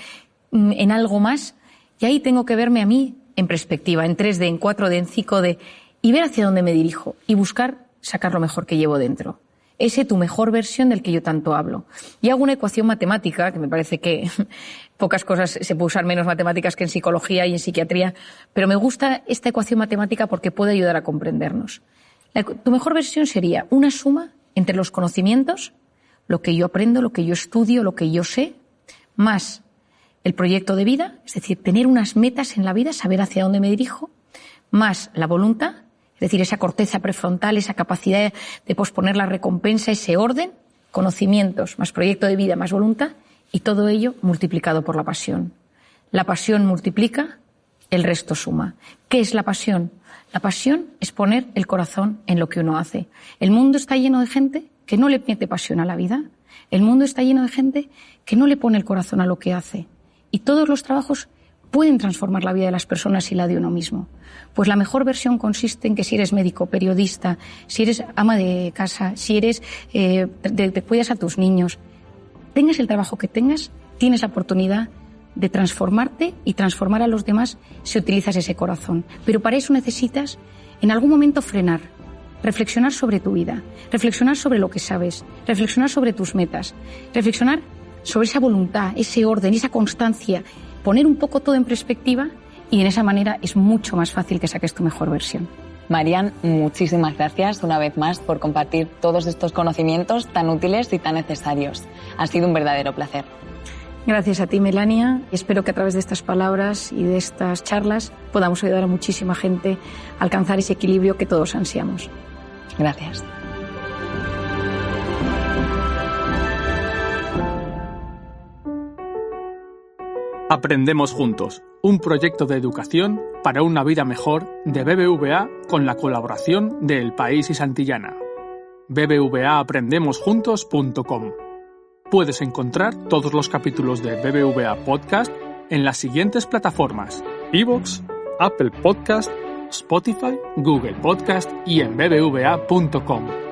en algo más? Y ahí tengo que verme a mí en perspectiva, en 3D, en 4D, en 5D, y ver hacia dónde me dirijo y buscar sacar lo mejor que llevo dentro. Ese tu mejor versión del que yo tanto hablo. Y hago una ecuación matemática, que me parece que pocas cosas se puede usar menos matemáticas que en psicología y en psiquiatría, pero me gusta esta ecuación matemática porque puede ayudar a comprendernos. Tu mejor versión sería una suma entre los conocimientos, lo que yo aprendo, lo que yo estudio, lo que yo sé, más el proyecto de vida, es decir, tener unas metas en la vida, saber hacia dónde me dirijo, más la voluntad, es decir, esa corteza prefrontal, esa capacidad de posponer la recompensa, ese orden, conocimientos, más proyecto de vida, más voluntad, y todo ello multiplicado por la pasión. La pasión multiplica, el resto suma. ¿Qué es la pasión? La pasión es poner el corazón en lo que uno hace. El mundo está lleno de gente que no le mete pasión a la vida. El mundo está lleno de gente que no le pone el corazón a lo que hace. Y todos los trabajos pueden transformar la vida de las personas y la de uno mismo. Pues la mejor versión consiste en que si eres médico, periodista, si eres ama de casa, si eres te cuidas a tus niños, tengas el trabajo que tengas, tienes la oportunidad de transformarte y transformar a los demás si utilizas ese corazón. Pero para eso necesitas en algún momento frenar, reflexionar sobre tu vida, reflexionar sobre lo que sabes, reflexionar sobre tus metas, reflexionar sobre esa voluntad, ese orden, esa constancia, poner un poco todo en perspectiva y en esa manera es mucho más fácil que saques tu mejor versión. Marian, muchísimas gracias una vez más por compartir todos estos conocimientos tan útiles y tan necesarios. Ha sido un verdadero placer. Gracias a ti, Melania. Espero que a través de estas palabras y de estas charlas podamos ayudar a muchísima gente a alcanzar ese equilibrio que todos ansiamos. Gracias. Aprendemos juntos, un proyecto de educación para una vida mejor de BBVA con la colaboración de El País y Santillana. bbvaaprendemosjuntos.com. Puedes encontrar todos los capítulos de BBVA Podcast en las siguientes plataformas: iVoox, Apple Podcast, Spotify, Google Podcast y en bbva.com.